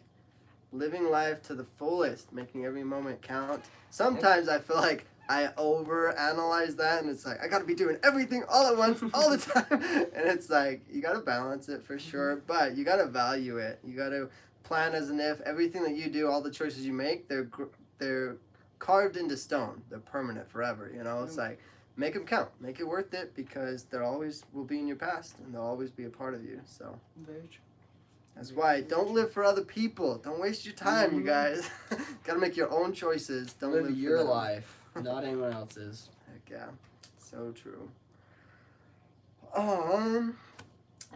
Living life to the fullest, making every moment count. Sometimes I feel like I overanalyze that, and it's like, I gotta be doing everything all at once, all the time. And it's like, you gotta balance it for sure, but you gotta value it. You gotta plan as an if. Everything that you do, all the choices you make, they're carved into stone. They're permanent forever, you know? It's like, make them count. Make it worth it, because they always will be in your past, and they'll always be a part of you, so. Very true. That's why, don't live for other people. Don't waste your time, you guys. Gotta make your own choices. Don't live your life, not anyone else's. Heck yeah. So true.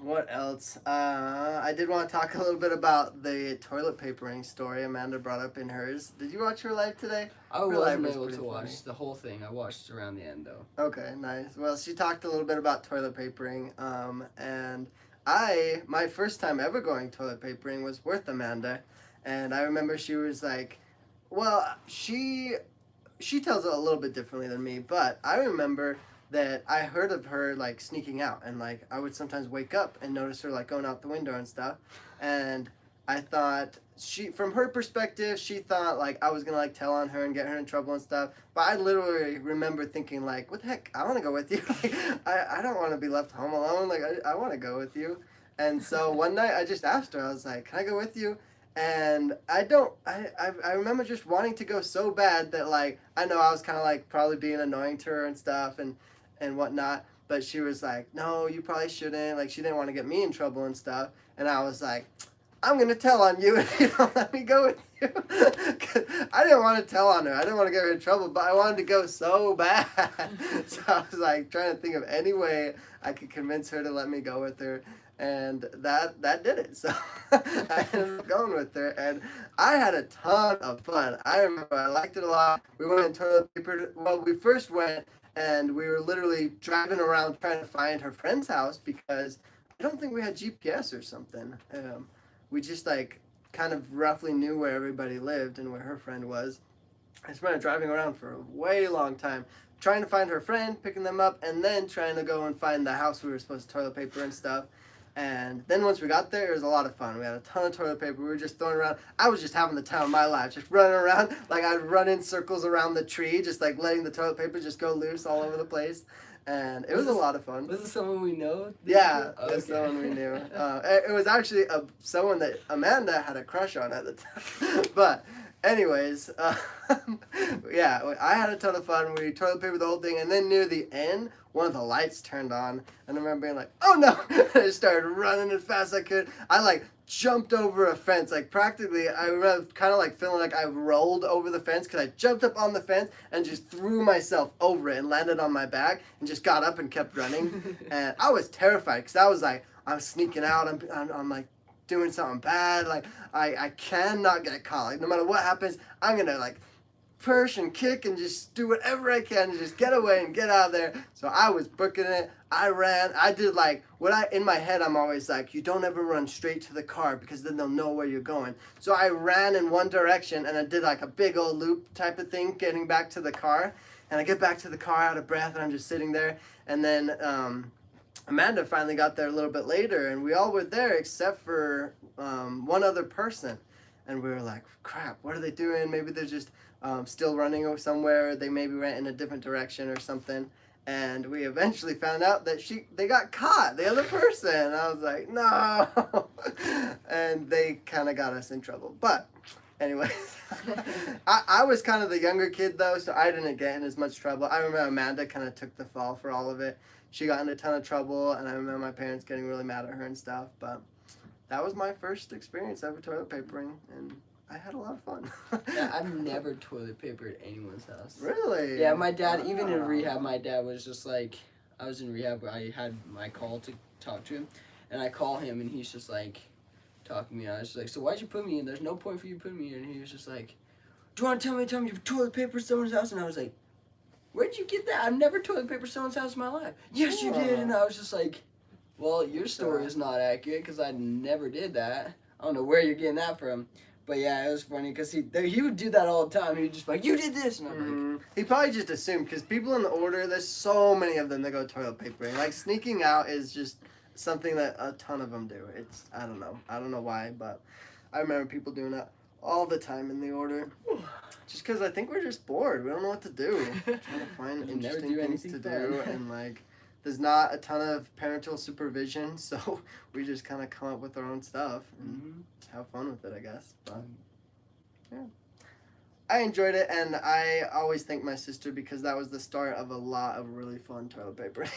What else? I did want to talk a little bit about the toilet papering story Amanda brought up in hers. Did you watch her live today? I wasn't able to watch the whole thing. I watched around the end, though. Okay, nice. Well, she talked a little bit about toilet papering, and my first time ever going toilet papering was with Amanda, and I remember she was like, well, she tells it a little bit differently than me, but I remember that I heard of her like sneaking out, and like I would sometimes wake up and notice her like going out the window and stuff, and I thought from her perspective, she thought like I was gonna like tell on her and get her in trouble and stuff. But I literally remember thinking like, what the heck? I want to go with you. Like, I don't want to be left home alone. Like I want to go with you. And so one night I just asked her. I was like, can I go with you? And I remember just wanting to go so bad that like I know I was kind of like probably being annoying to her and stuff and whatnot. But she was like, no, you probably shouldn't. Like she didn't want to get me in trouble and stuff. And I was like, I'm going to tell on you if you don't let me go with you. I didn't want to tell on her. I didn't want to get her in trouble, but I wanted to go so bad. So I was like trying to think of any way I could convince her to let me go with her. And that did it. So I ended up going with her. And I had a ton of fun. I remember I liked it a lot. We went in toilet paper. Well, we first went and we were literally driving around trying to find her friend's house because I don't think we had GPS or something. We just like kind of roughly knew where everybody lived and where her friend was. I spent driving around for a way long time trying to find her friend, picking them up, and then trying to go and find the house we were supposed to toilet paper and stuff. And then once we got there, it was a lot of fun. We had a ton of toilet paper. We were just throwing around. I was just having the time of my life, just running around. Like I'd run in circles around the tree, just like letting the toilet paper just go loose all over the place. And it was a lot of fun. Was it someone we know? Yeah, it was someone we knew. It was actually someone that Amanda had a crush on at the time. But Anyways, yeah, I had a ton of fun. We toilet papered the whole thing, and then near the end, one of the lights turned on, and I remember being like, "Oh no!" I just started running as fast as I could. I like jumped over a fence, like practically. I remember kind of like feeling like I rolled over the fence because I jumped up on the fence and just threw myself over it and landed on my back and just got up and kept running. And I was terrified because I was like, I'm sneaking out. I'm like doing something bad. Like I cannot get caught. Like no matter what happens, I'm gonna like push and kick and just do whatever I can to just get away and get out of there. So I was booking it. I ran. I did like in my head I'm always like, you don't ever run straight to the car because then they'll know where you're going. So I ran in one direction and I did like a big old loop type of thing getting back to the car. And I get back to the car out of breath and I'm just sitting there. And then Amanda finally got there a little bit later and we all were there except for one other person. And we were like, crap, what are they doing? Maybe they're just still running somewhere. They maybe went in a different direction or something. And we eventually found out that they got caught, the other person. I was like, no. And they kind of got us in trouble. But anyways, I was kind of the younger kid though, so I didn't get in as much trouble. I remember Amanda kind of took the fall for all of it. She got in a ton of trouble, and I remember my parents getting really mad at her and stuff. But that was my first experience ever toilet papering, and I had a lot of fun. Yeah, I've never toilet papered anyone's house. Really? Yeah, my dad, even in rehab, my dad was just like, I was in rehab where I had my call to talk to him, and I call him, and he's just like, talking to me. I was just like, so why'd you put me in? There's no point for you putting me in. And he was just like, do you want to tell me you toilet papered someone's house? And I was like, where'd you get that? I've never toilet papered someone's house in my life. Yes, you did. And I was just like, well, your story is not accurate because I never did that. I don't know where you're getting that from. But yeah, it was funny because he would do that all the time. He'd just be like, you did this. And I'm like... He probably just assumed because people in the order, there's so many of them that go toilet papering. Like sneaking out is just something that a ton of them do. It's, I don't know why, but I remember people doing that all the time in the order. Just because I think we're just bored. We don't know what to do. Trying to find interesting things to do. And like, there's not a ton of parental supervision, so we just kind of come up with our own stuff and have fun with it, I guess. But yeah, I enjoyed it, and I always thank my sister because that was the start of a lot of really fun toilet papering.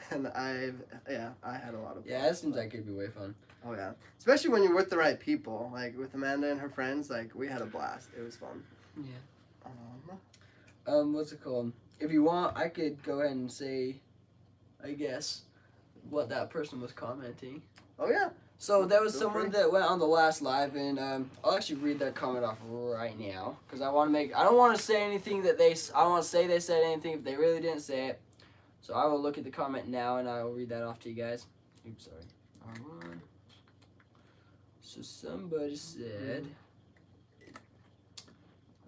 And I had a lot of fun. Yeah, it seems like it'd be way fun. Oh yeah, especially when you're with the right people, like with Amanda and her friends. Like we had a blast. It was fun. Yeah. What's it called? If you want, I could go ahead and say, I guess, what that person was commenting. Oh yeah. So there was someone that went on the last live, and I'll actually read that comment off right now because I don't want to say anything that I don't want to say they said anything if they really didn't say it. So I will look at the comment now and I will read that off to you guys. Oops, sorry. R1. So somebody said,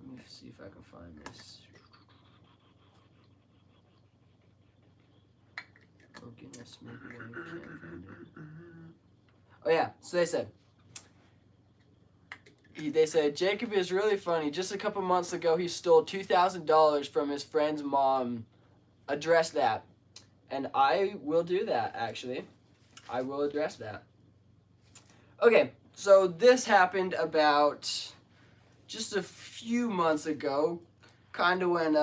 let me see if I can find this. Oh goodness, maybe I can't find it. Oh yeah, so they said, Jacob is really funny. Just a couple months ago, he stole $2,000 from his friend's mom. Address that. And I will do that, actually. I will address that. Okay, so this happened about just a few months ago. Kind of when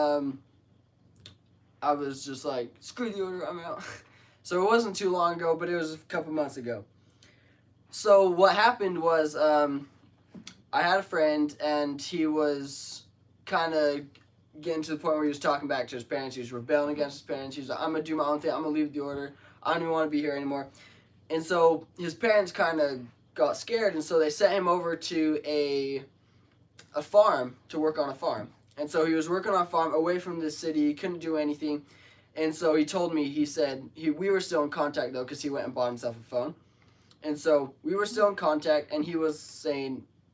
I was just like, screw the order, I'm out. So it wasn't too long ago, but it was a couple months ago. So what happened was I had a friend, and he was kind of getting to the point where he was talking back to his parents. He was rebelling against his parents. He was like, I'm going to do my own thing. I'm going to leave the order. I don't even want to be here anymore. And so his parents kind of got scared, and so they sent him over to a farm to work on a farm. And so he was working on a farm away from the city. He couldn't do anything. And so he told me, he said, we were still in contact, though, because he went and bought himself a phone. And so we were still in contact, and he was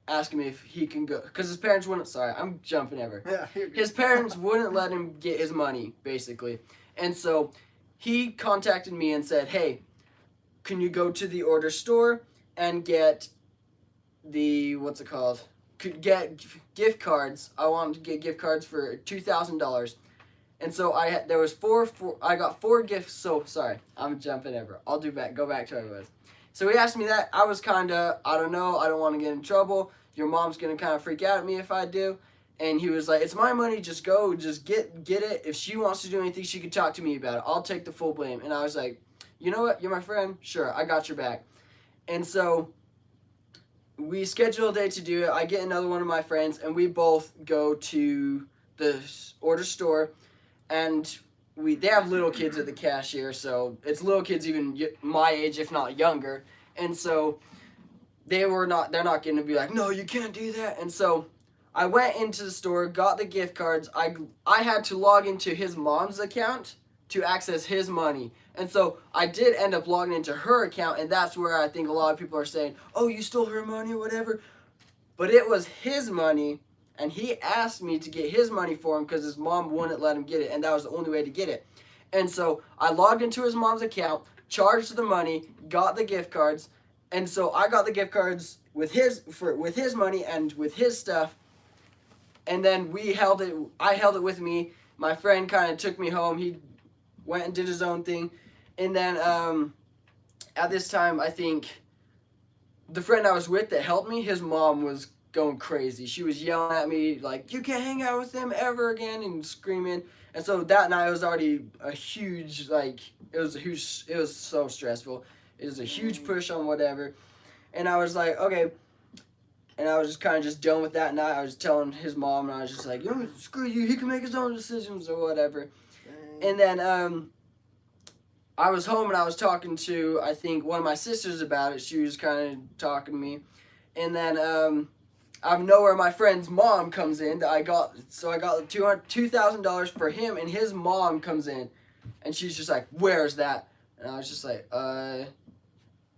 asking me if he can go, because his parents wouldn't, sorry, I'm jumping ever. Yeah, his parents wouldn't let him get his money, basically. And so he contacted me and said, hey, can you go to the order store and get what's it called? Could get gift cards. I wanted to get gift cards for $2,000. And so I got 4 gifts. So sorry, I'm jumping over. Go back to where I was. So he asked me that. I was kind of, I don't know. I don't want to get in trouble. your mom's gonna kind of freak out at me if I do. And he was like, it's my money, just go, just get it. If she wants to do anything, she can talk to me about it. I'll take the full blame. And I was like, you know what, you're my friend, sure, I got your back. And so we schedule a day to do it. I get another one of my friends, and we both go to the order store, and they have little kids at the cashier, so it's little kids even my age, if not younger. And so they're not going to be like, no, you can't do that. And so I went into the store, got the gift cards. I had to log into his mom's account to access his money. And so I did end up logging into her account, and that's where I think a lot of people are saying, oh, you stole her money or whatever. But it was his money, and he asked me to get his money for him because his mom wouldn't let him get it, and that was the only way to get it. And so I logged into his mom's account, charged the money, got the gift cards, and so I got the gift cards with his money and with his stuff. And then I held it with me. My friend kind of took me home. He went and did his own thing. And then at this time, I think the friend I was with that helped me, his mom was going crazy. She was yelling at me like, you can't hang out with them ever again, and screaming. And so that night was already a huge, it was so stressful. It was a huge push on whatever. And I was like, okay. And I was just kind of just done with that night. I was telling his mom, and I was just like, yo, screw you, he can make his own decisions or whatever. And then I was home, and I was talking to, I think, one of my sisters about it. She was kind of talking to me. And then out of nowhere, my friend's mom comes in. I got $2,000 for him, and his mom comes in. And she's just like, where's that? And I was just like,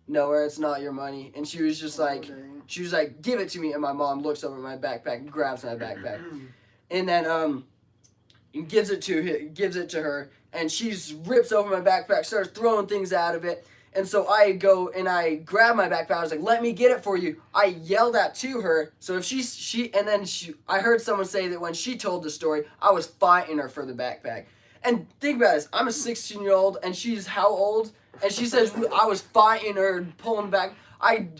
nowhere, it's not your money. And she was just like, give it to me. And my mom looks over my backpack and grabs my backpack. And then gives it to her. And she rips open my backpack, starts throwing things out of it. And so I go and I grab my backpack. I was like, let me get it for you. I yelled that to her. So if I heard someone say that when she told the story, I was fighting her for the backpack. And think about this. I'm a 16-year-old, and she's how old? And she says I was fighting her, pulling back.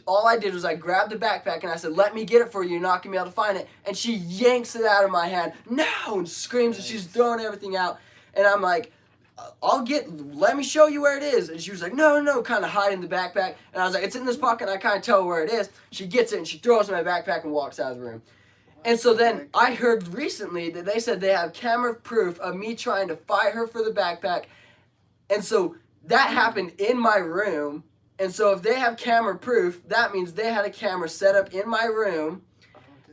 All I did was I grabbed the backpack and I said, let me get it for you. You're not going to be able to find it. And she yanks it out of my hand. No! And screams, and she's throwing everything out. And I'm like, let me show you where it is. And she was like, no, kind of hiding the backpack. And I was like, it's in this pocket, and I kind of tell her where it is. She gets it, and she throws it in my backpack and walks out of the room. And so then I heard recently that they said they have camera proof of me trying to fight her for the backpack. And so that happened in my room. And so if they have camera proof, that means they had a camera set up in my room.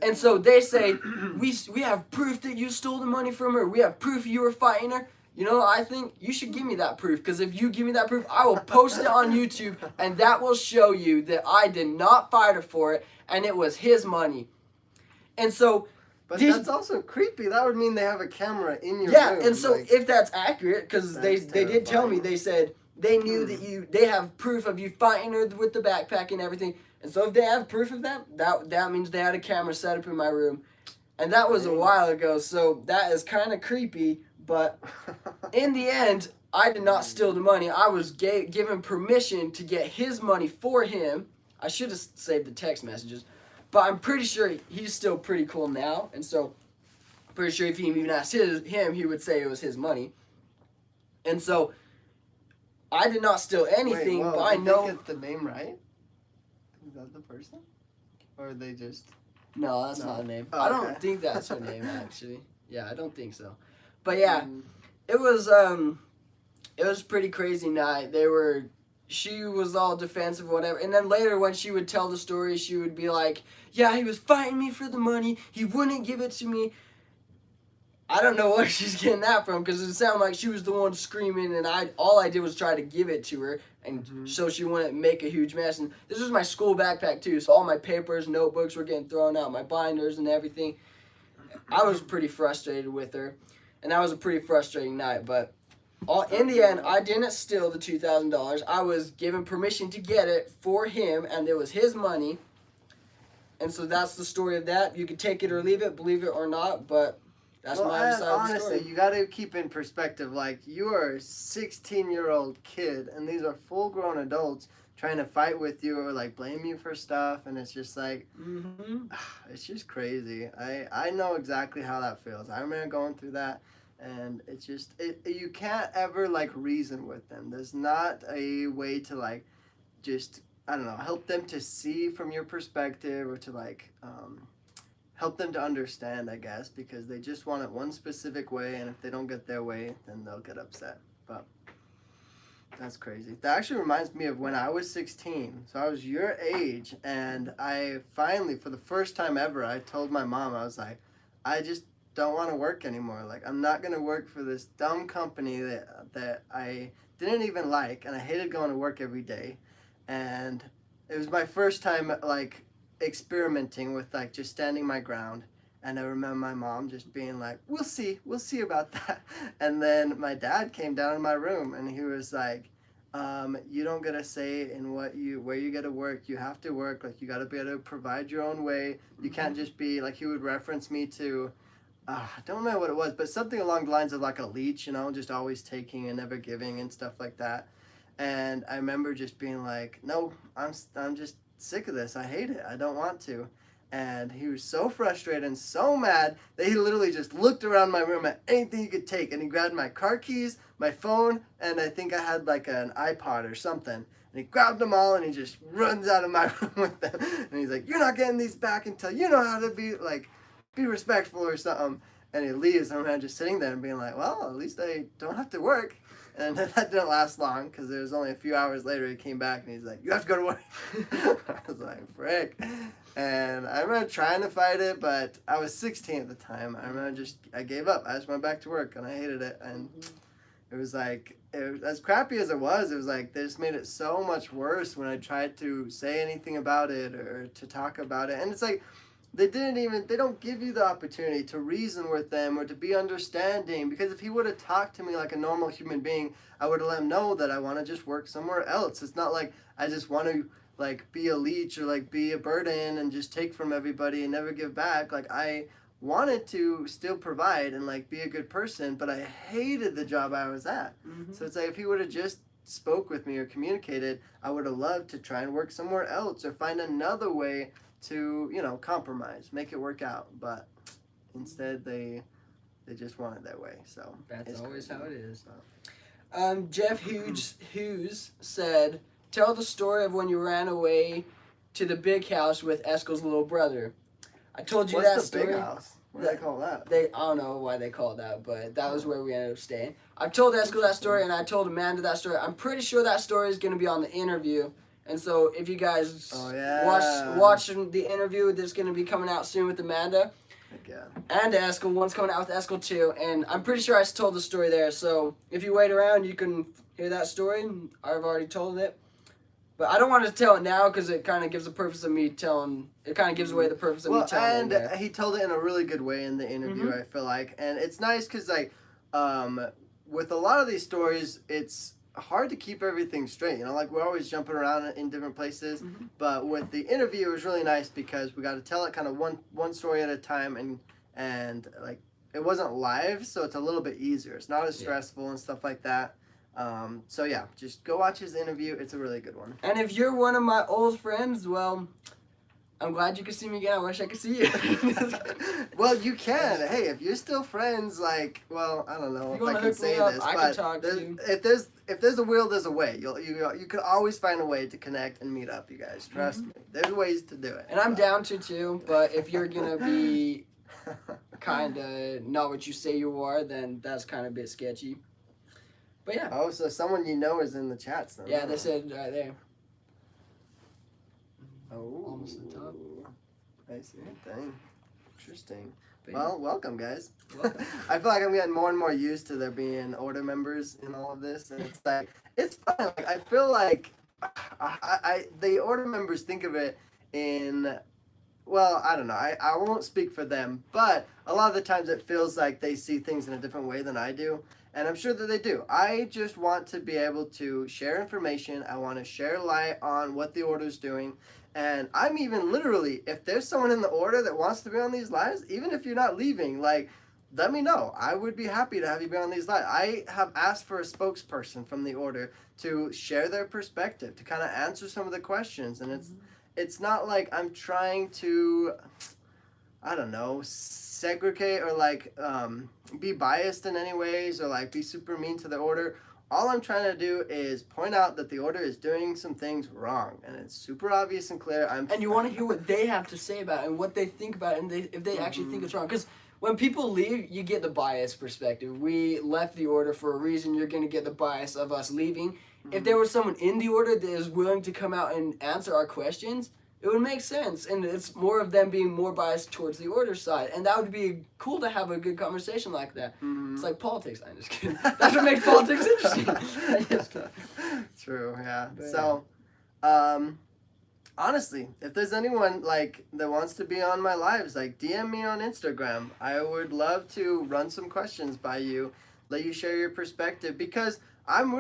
And so they say, we have proof that you stole the money from her. We have proof you were fighting her. You know, I think you should give me that proof, because if you give me that proof, I will post it on YouTube, and that will show you that I did not fight her for it, and it was his money. And so... But that's also creepy. That would mean they have a camera in your room. Yeah, and so if that's accurate, because they did tell me, they said they knew that they have proof of you fighting her with the backpack and everything. And so if they have proof of that means they had a camera set up in my room. And that was a while ago, so that is kind of creepy. But in the end, I did not steal the money. I was given permission to get his money for him. I should have saved the text messages. But I'm pretty sure he's still pretty cool now. And so I'm pretty sure if he even asked him, he would say it was his money. And so I did not steal anything, but I know... Did they get the name right? Is that the person? Or are they just... No, that's not a name. Oh, I don't think that's her name, actually. Yeah, I don't think so. But yeah, it was a pretty crazy night. She was all defensive, whatever. And then later when she would tell the story, she would be like, yeah, he was fighting me for the money. He wouldn't give it to me. I don't know where she's getting that from, because it sounded like she was the one screaming, and all I did was try to give it to her, and so she wouldn't make a huge mess. And this was my school backpack too, so all my papers, notebooks were getting thrown out, my binders and everything. I was pretty frustrated with her, and that was a pretty frustrating night. But in the end, I didn't steal the $2,000. I was given permission to get it for him, and it was his money. And so that's the story of that. You can take it or leave it, believe it or not, but that's my side of the story. Honestly, you got to keep in perspective. Like, you are a 16-year-old kid, and these are full-grown adults trying to fight with you or like blame you for stuff, and it's just like it's just crazy. I know exactly how that feels. I remember going through that, and it's just you can't ever like reason with them. There's not a way to like just, I don't know, help them to see from your perspective, or to like help them to understand, I guess, because they just want it one specific way, and if they don't get their way, then they'll get upset. But that's crazy. That actually reminds me of when I was 16. So I was your age, and I finally, for the first time ever, I told my mom, I was like, I just don't want to work anymore. Like, I'm not going to work for this dumb company that I didn't even like, and I hated going to work every day. And it was my first time, like, experimenting with, like, just standing my ground. And I remember my mom just being like, we'll see about that. And then my dad came down in my room, and he was like, you don't get a say in where you get to work. You have to work. Like, you got to be able to provide your own way. You can't just be, like, he would reference me to, I don't remember what it was, but something along the lines of like a leech, you know, just always taking and never giving and stuff like that. And I remember just being like, no, I'm just sick of this. I hate it. I don't want to. And he was so frustrated and so mad that he literally just looked around my room at anything he could take. And he grabbed my car keys, my phone, and I think I had like an iPod or something. And he grabbed them all, and he just runs out of my room with them. And he's like, you're not getting these back until you know how to be respectful or something. And he leaves, and I'm just sitting there and being like, well, at least I don't have to work. And that didn't last long, because it was only a few hours later he came back, and he's like, you have to go to work. I was like, frick. And I remember trying to fight it, but I was 16 at the time. I remember I gave up. I just went back to work, and I hated it. And it was like, as crappy as it was like, they just made it so much worse when I tried to say anything about it or to talk about it. And it's like, they don't give you the opportunity to reason with them or to be understanding, because if he would have talked to me like a normal human being, I would have let him know that I want to just work somewhere else. It's not like I just want to like be a leech or like be a burden and just take from everybody and never give back. Like, I wanted to still provide and like be a good person, but I hated the job I was at. So it's like, if he would have just spoke with me or communicated, I would have loved to try and work somewhere else or find another way to, you know, compromise, make it work out. But instead they just want it that way. So that's always crazy. how it is. Jeff Hughes said, tell the story of when you ran away to the big house with Eskel's little brother. I told you that story. Big house? What do they call that? I don't know why they call it that, but that was where we ended up staying. I've told Eskel that story, and I told Amanda that story. I'm pretty sure that story is going to be on the interview. And so if you guys watch the interview that's going to be coming out soon with Amanda and Eskel, one's coming out with Eskel too. And I'm pretty sure I told the story there. So if you wait around, you can hear that story. I've already told it. But I don't want to tell it now, because it kind of gives the purpose of me telling. It kind of gives away the purpose of me telling. And he told it in a really good way in the interview, I feel like. And it's nice because, like, with a lot of these stories, it's hard to keep everything straight. You know, like, we're always jumping around in different places. But with the interview, it was really nice because we got to tell it kind of one story at a time, and like, it wasn't live, so it's a little bit easier. It's not as stressful and stuff like that. So yeah, just go watch his interview. It's a really good one. And if you're one of my old friends, well, I'm glad you could see me again. I wish I could see you. Well, you can. Hey, if you're still friends, like, well, I don't know if I can say this, but if there's a will, there's a way. You could always find a way to connect and meet up, you guys. Trust me. There's ways to do it. And I'm down to too, but if you're gonna be kind of not what you say you are, then that's kind of a bit sketchy. But yeah. Oh, so someone you know is in the chat. So yeah, they said right there. Oh. Almost at the top. I see. Dang. Interesting. But well, welcome, guys. Welcome. I feel like I'm getting more and more used to there being order members in all of this. And it's like, it's fun. Like, I feel like the order members think of it in, well, I don't know. I won't speak for them. But a lot of the times it feels like they see things in a different way than I do. And I'm sure that they do. I just want to be able to share information. I want to share light on what the order's doing. And I'm even literally, if there's someone in the order that wants to be on these lives, even if you're not leaving, like, let me know. I would be happy to have you be on these live. I have asked for a spokesperson from the order to share their perspective, to kind of answer some of the questions. And it's not like I'm trying to, I don't know, segregate or like be biased in any ways or like be super mean to the order. All I'm trying to do is point out that the order is doing some things wrong, and it's super obvious and clear. And you want to hear what they have to say about it and what they think about it, and if they actually think it's wrong. Because when people leave, you get the biased perspective. We left the order for a reason. You're going to get the bias of us leaving. If there was someone in the order that is willing to come out and answer our questions, it would make sense. And it's more of them being more biased towards the order side. And that would be cool to have a good conversation like that. It's like politics. I'm just kidding. That's what makes politics interesting. True, yeah. But, so, honestly, if there's anyone like that wants to be on my lives, like DM me on Instagram. I would love to run some questions by you, let you share your perspective, because I'm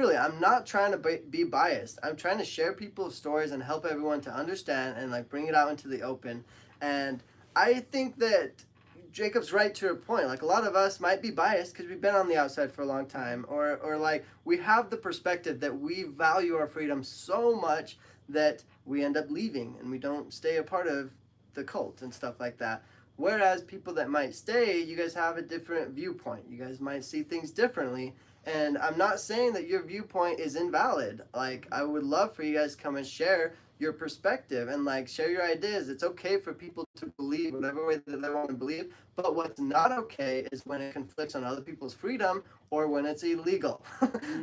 not trying to be biased. I'm trying to share people's stories and help everyone to understand and like bring it out into the open. And I think that Jacob's right to a point. Like a lot of us might be biased because we've been on the outside for a long time, or like we have the perspective that we value our freedom so much that we end up leaving and we don't stay a part of the cult and stuff like that. Whereas people that might stay, you guys have a different viewpoint. You guys might see things differently. And I'm not saying that your viewpoint is invalid. Like, I would love for you guys to come and share your perspective and, like, share your ideas. It's okay for people to believe whatever way that they want to believe. But what's not okay is when it conflicts on other people's freedom or when it's illegal.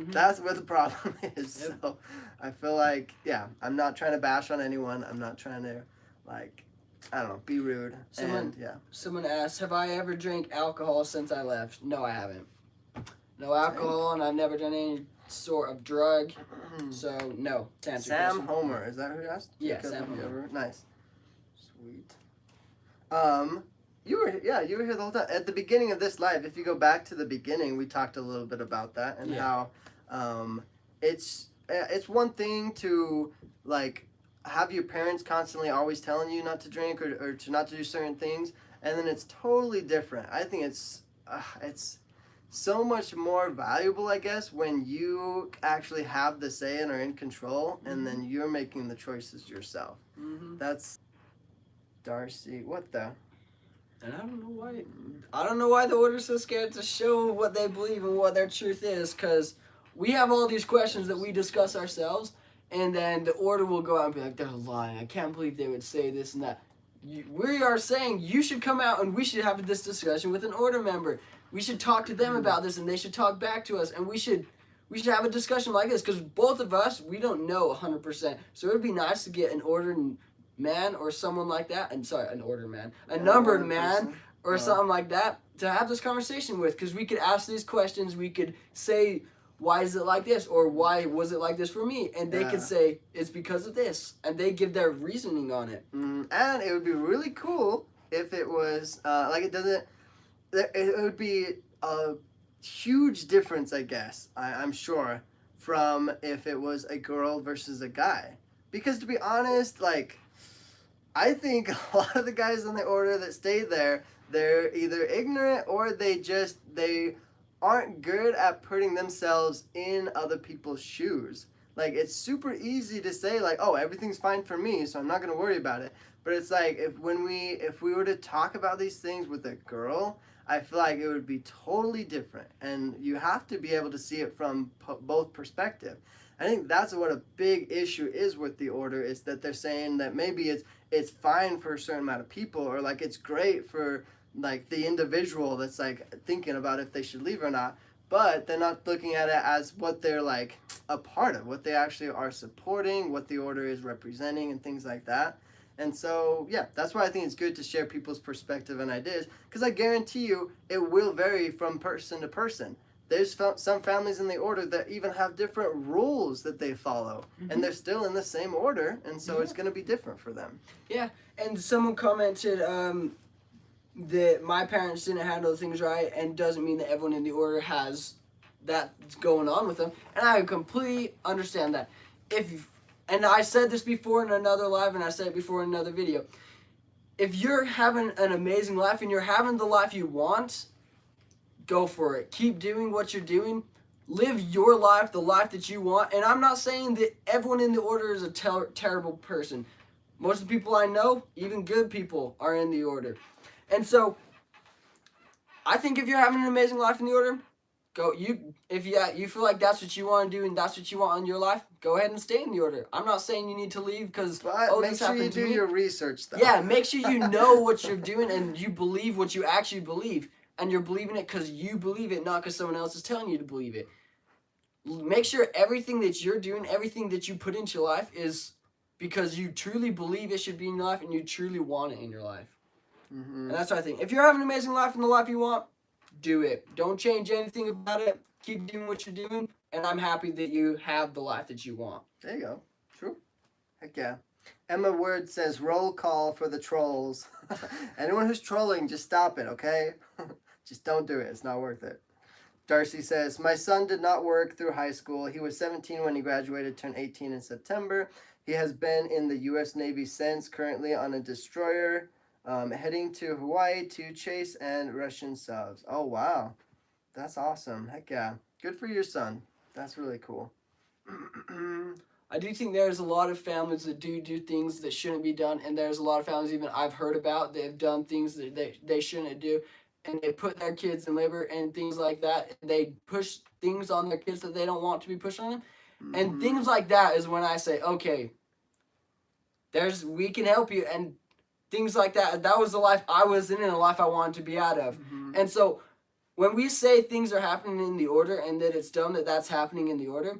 That's where the problem is. Yep. So I feel like, yeah, I'm not trying to bash on anyone. I'm not trying to, like, I don't know, be rude. Someone asked, have I ever drank alcohol since I left? No, I haven't. No alcohol, and I've never done any sort of drug, so no. Sam Homer, is that who you asked? Yeah, Sam Homer. Nice, sweet. You were here the whole time. At the beginning of this live, if you go back to the beginning, we talked a little bit about that and how, it's one thing to like have your parents constantly always telling you not to drink or to not to do certain things, and then it's totally different. I think it's so much more valuable, I guess, when you actually have the say and are in control, and then you're making the choices yourself. That's Darcy. What the? And I don't know why. I don't know why the order's so scared to show what they believe and what their truth is, because we have all these questions that we discuss ourselves, and then the order will go out and be like, they're lying. I can't believe they would say this and that. We are saying you should come out and we should have this discussion with an order member. We should talk to them about this, and they should talk back to us, and we should have a discussion like this, because both of us, we don't know 100%. So it would be nice to get an ordered man or someone like that, a numbered man or something like that to have this conversation with, because we could ask these questions. We could say, why is it like this, or why was it like this for me? And they could say, it's because of this, and they give their reasoning on it. And it would be really cool if it was it would be a huge difference, I guess, I'm sure, from if it was a girl versus a guy. Because to be honest, like, I think a lot of the guys in the order that stay there, they're either ignorant or they aren't good at putting themselves in other people's shoes. Like, it's super easy to say, like, oh, everything's fine for me, so I'm not going to worry about it. But it's like, if we were to talk about these things with a girl, I feel like it would be totally different, and you have to be able to see it from both perspectives. I think that's what a big issue is with the order, is that they're saying that maybe it's fine for a certain amount of people, or like it's great for like the individual that's like thinking about if they should leave or not, but they're not looking at it as what they're like a part of, what they actually are supporting, what the order is representing, and things like that. And so, yeah, that's why I think it's good to share people's perspective and ideas, because I guarantee you it will vary from person to person. There's some families in the order that even have different rules that they follow, and they're still in the same order, and so it's going to be different for them. Yeah, and someone commented that my parents didn't handle things right, and doesn't mean that everyone in the order has that going on with them, and I completely understand that. And I said this before in another live, and I said it before in another video. If you're having an amazing life and you're having the life you want, go for it. Keep doing what you're doing. Live your life, the life that you want. And I'm not saying that everyone in the order is a terrible person. Most of the people I know, even good people, are in the order. And so, I think if you're having an amazing life in the order, if you feel like that's what you want to do and that's what you want in your life, go ahead and stay in the order. I'm not saying you need to leave because make sure you do your research though. Yeah, make sure you know what you're doing and you believe what you actually believe, and you're believing it because you believe it, not because someone else is telling you to believe it. Make sure everything that you're doing, everything that you put into your life is because you truly believe it should be in your life and you truly want it in your life. Mm-hmm. And that's what I think. If you're having an amazing life and the life you want, do it. Don't change anything about it. Keep doing what you're doing, and I'm happy that you have the life that you want. There you go. True. Heck yeah. Emma Word says, roll call for the trolls. Anyone who's trolling, just stop it, okay? Just don't do it. It's not worth it. Darcy says, my son did not work through high school. He was 17 when he graduated, turned 18 in September. He has been in the U.S. Navy since, currently on a destroyer, heading to Hawaii to chase and Russian subs. Oh, wow. That's awesome. Heck yeah. Good for your son. That's really cool. I do think there's a lot of families that do things that shouldn't be done, and there's a lot of families even I've heard about that have done things that they shouldn't do, and they put their kids in labor and things like that. They push things on their kids that they don't want to be pushed on them. Mm-hmm. And things like that is when I say, okay, we can help you, and things like that. That was the life I was in and the life I wanted to be out of. Mm-hmm. And so when we say things are happening in the order and that it's dumb that that's happening in the order,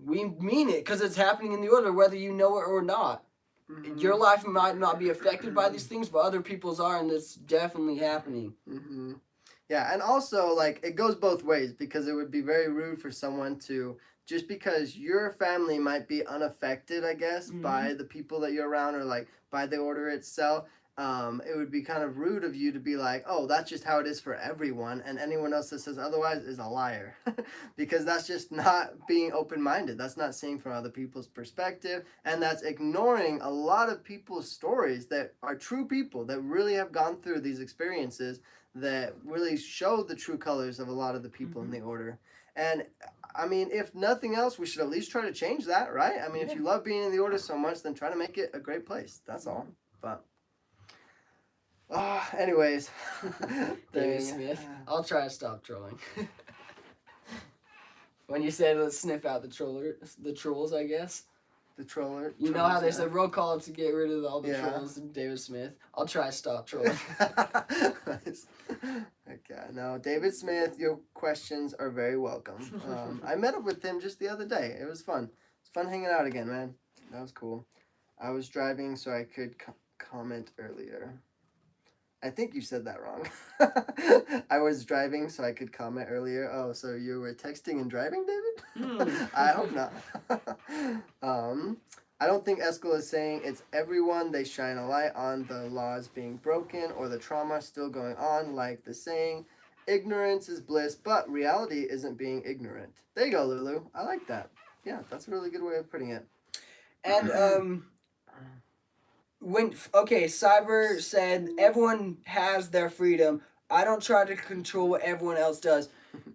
we mean it because it's happening in the order whether you know it or not. Mm-hmm. Your life might not be affected by these things, but other people's are, and it's definitely happening. Mm-hmm. Yeah, and also, like, it goes both ways because it would be very rude for someone to, just because your family might be unaffected, I guess, mm-hmm. by the people that you're around or, like, by the order itself, it would be kind of rude of you to be like, oh, that's just how it is for everyone, and anyone else that says otherwise is a liar. Because that's just not being open-minded. That's not seeing from other people's perspective, and that's ignoring a lot of people's stories that are true people that really have gone through these experiences that really show the true colors of a lot of the people mm-hmm. in the order. And, I mean, if nothing else, we should at least try to change that, right? I mean, if you love being in the order so much, then try to make it a great place. That's all. But... anyways. David Smith. I'll try to stop trolling. When you said let's sniff out the trolls, I guess. The troller. You know how they said roll call to get rid of all the trolls, David Smith. I'll try to stop trolling. Nice. Okay. No, David Smith, your questions are very welcome. I met up with him just the other day. It was fun. It's fun hanging out again, man. That was cool. I was driving so I could comment earlier. I think you said that wrong. I was driving so I could comment earlier. Oh, so you were texting and driving, David? I hope not. I don't think Eskel is saying it's everyone. They shine a light on the laws being broken or the trauma still going on, like the saying, ignorance is bliss, but reality isn't being ignorant. There you go, Lulu. I like that. Yeah, that's a really good way of putting it. And, Cyber said everyone has their freedom. I don't try to control what everyone else does.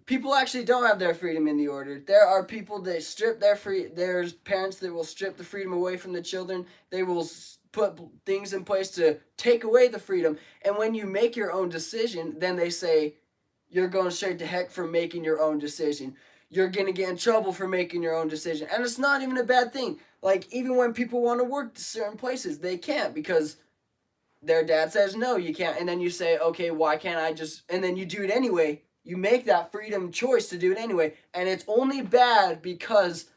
People actually don't have their freedom in the order. There are people that strip there's parents that will strip the freedom away from the children. They will put things in place to take away the freedom. And when you make your own decision, then they say, you're going straight to heck for making your own decision. You're going to get in trouble for making your own decision. And it's not even a bad thing. Like, even when people want to work to certain places, they can't because their dad says, no, you can't. And then you say, okay, why can't I just... And then you do it anyway. You make that freedom choice to do it anyway. And it's only bad because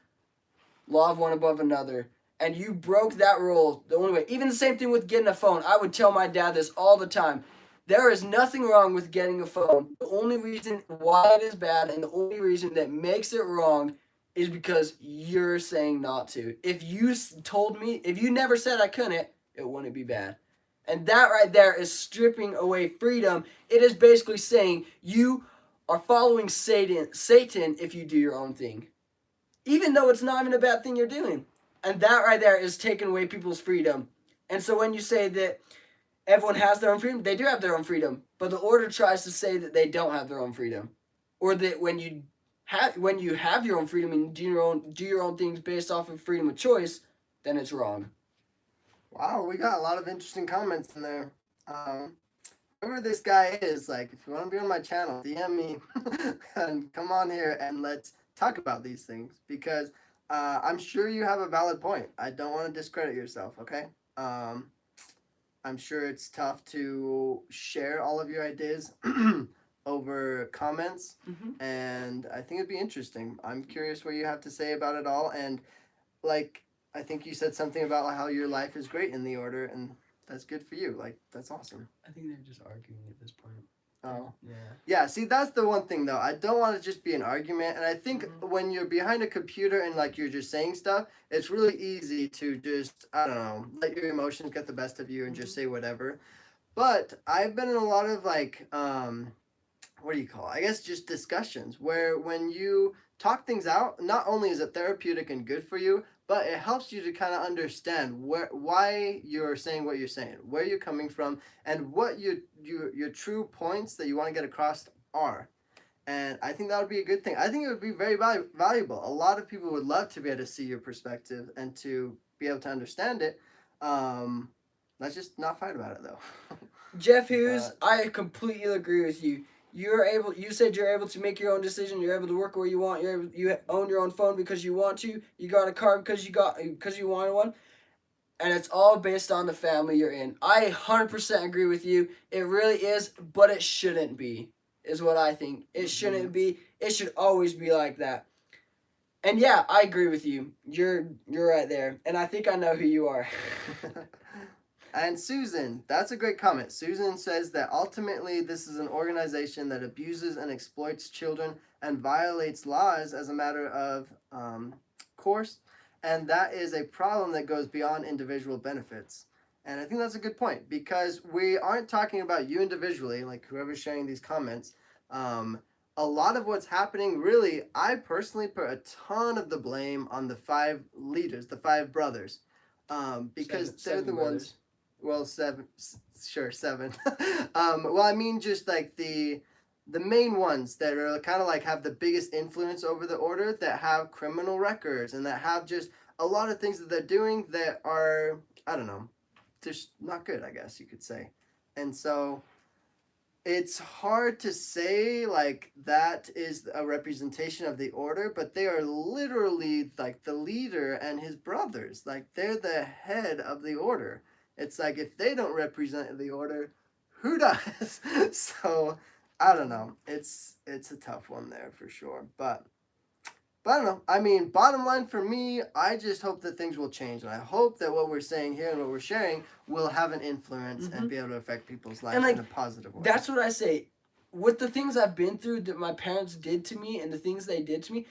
law of one above another. And you broke that rule the only way. Even the same thing with getting a phone. I would tell my dad this all the time. There is nothing wrong with getting a phone. The only reason why it is bad and the only reason that makes it wrong is because you're saying not to. If you never said I couldn't, it wouldn't be bad. And that right there is stripping away freedom. It is basically saying you are following Satan if you do your own thing. Even though it's not even a bad thing you're doing. And that right there is taking away people's freedom. And so when you say that everyone has their own freedom, they do have their own freedom. But the order tries to say that they don't have their own freedom. or that when you have your own freedom and do your own things based off of freedom of choice, then it's wrong. Wow, we got a lot of interesting comments in there. Whoever this guy is, like, if you want to be on my channel, DM me and come on here and let's talk about these things because I'm sure you have a valid point. I don't want to discredit yourself, okay? I'm sure it's tough to share all of your ideas over comments, and I think it'd be interesting. I'm curious what you have to say about it all, and like, I think you said something about how your life is great in the order, and that's good for you. Like, that's awesome. I think they're just arguing at this point. Oh. Yeah. Yeah, see, that's the one thing, though. I don't want to just be an argument. And I think when you're behind a computer and, like, you're just saying stuff, it's really easy to just, I don't know, let your emotions get the best of you and just say whatever. But I've been in a lot of, like, what do you call it? I guess just discussions where when you talk things out, not only is it therapeutic and good for you, but it helps you to kind of understand why you're saying what you're saying, where you're coming from, and what your true points that you want to get across are. And I think that would be a good thing. I think it would be very valuable. A lot of people would love to be able to see your perspective and to be able to understand it. Let's just not fight about it, though. Jeff Hughes, I completely agree with you. You said you're able to make your own decision. You're able to work where you want. You own your own phone because you want to. You got a car because you wanted one. And it's all based on the family you're in. I 100% agree with you. It really is, but it shouldn't be, is what I think. It shouldn't be. It should always be like that. And yeah, I agree with you. You're right there. And I think I know who you are. And Susan, that's a great comment. Susan says that ultimately this is an organization that abuses and exploits children and violates laws as a matter of course. And that is a problem that goes beyond individual benefits. And I think that's a good point because we aren't talking about you individually, like whoever's sharing these comments. A lot of what's happening, really, I personally put a ton of the blame on the 5 leaders, the 5 brothers, because they're the ones. Well, 7, sure, 7. Well, I mean, just like the main ones that are kind of like have the biggest influence over the order, that have criminal records and that have just a lot of things that they're doing that are, I don't know, just not good, I guess you could say. And so it's hard to say like that is a representation of the order, but they are literally like the leader and his brothers. Like, they're the head of the order. It's like, if they don't represent the order, who does? So, I don't know. It's a tough one there for sure. But I don't know. I mean, bottom line for me, I just hope that things will change. And I hope that what we're saying here and what we're sharing will have an influence and be able to affect people's lives in a positive way. That's what I say. With the things I've been through that my parents did to me and the things they did to me,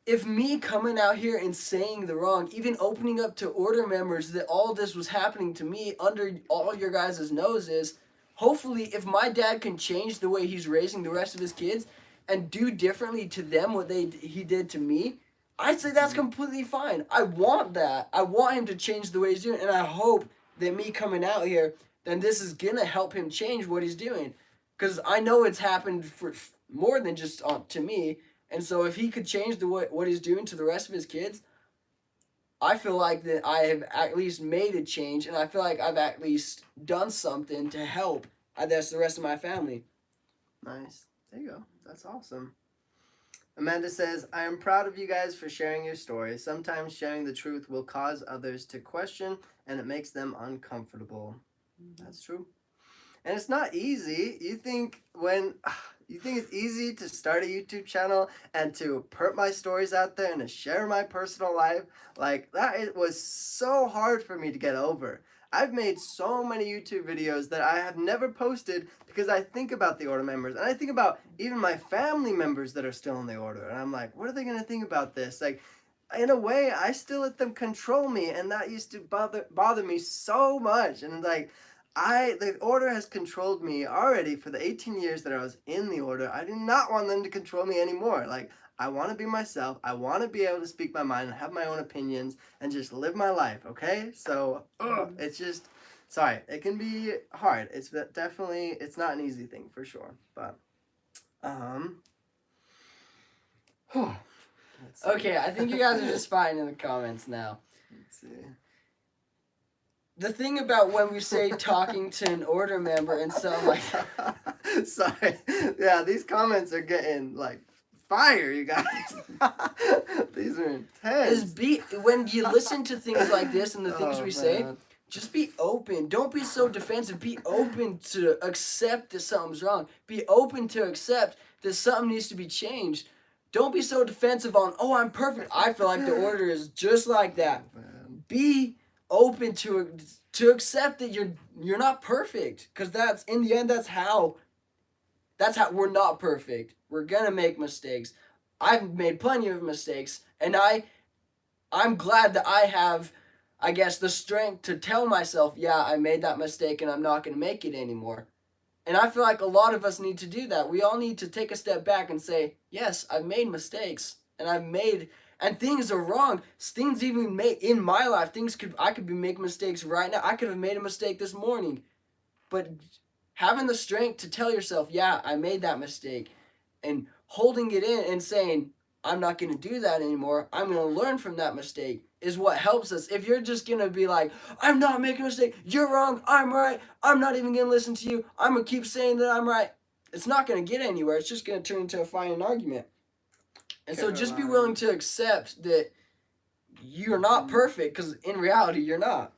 if me coming out here and saying the wrong, even opening up to order members that all this was happening to me under all your guys' noses, hopefully if my dad can change the way he's raising the rest of his kids and do differently to them what he did to me, I'd say that's completely fine. I want that. I want him to change the way he's doing, and I hope that me coming out here, then this is going to help him change what he's doing. Because I know it's happened for more than just to me. And so if he could change what he's doing to the rest of his kids, I feel like that I have at least made a change, and I feel like I've at least done something to help, I guess, the rest of my family. Nice. There you go. That's awesome. Amanda says, I am proud of you guys for sharing your story. Sometimes sharing the truth will cause others to question, and it makes them uncomfortable. That's true. And it's not easy. You think it's easy to start a YouTube channel and to put my stories out there and to share my personal life? Like, that it was so hard for me to get over. I've made so many YouTube videos that I have never posted because I think about the order members. And I think about even my family members that are still in the order. And I'm like, what are they going to think about this? Like, in a way, I still let them control me. And that used to bother me so much. And like, the order has controlled me already for the 18 years that I was in the order. I do not want them to control me anymore. Like, I want to be myself. I want to be able to speak my mind and have my own opinions and just live my life, okay? So, it's just, sorry, it can be hard. It's definitely, it's not an easy thing for sure. But, Okay, I think you guys are just fine in the comments now. Let's see. The thing about when we say talking to an order member and stuff like that. Sorry. Yeah, these comments are getting like fire, you guys. These are intense. When you listen to things like this and the things we say, just be open. Don't be so defensive. Be open to accept that something's wrong. Be open to accept that something needs to be changed. Don't be so defensive on, oh, I'm perfect. I feel like the order is just like that. Be open to accept that you're not perfect, because that's in the end that's how we're not perfect. We're gonna make mistakes. I've made plenty of mistakes, and I'm glad that I have, I guess, the strength to tell myself, yeah, I made that mistake and I'm not gonna make it anymore. And I feel like a lot of us need to do that. We all need to take a step back and say, yes, I've made mistakes, and things are wrong. Things even made in my life. I could be making mistakes right now. I could have made a mistake this morning, but having the strength to tell yourself, yeah, I made that mistake, and holding it in and saying, I'm not going to do that anymore. I'm going to learn from that mistake is what helps us. If you're just going to be like, I'm not making a mistake, you're wrong, I'm right, I'm not even going to listen to you, I'm going to keep saying that I'm right, it's not going to get anywhere. It's just going to turn into a fight and argument. And so just be willing to accept that you're not perfect, because in reality, you're not.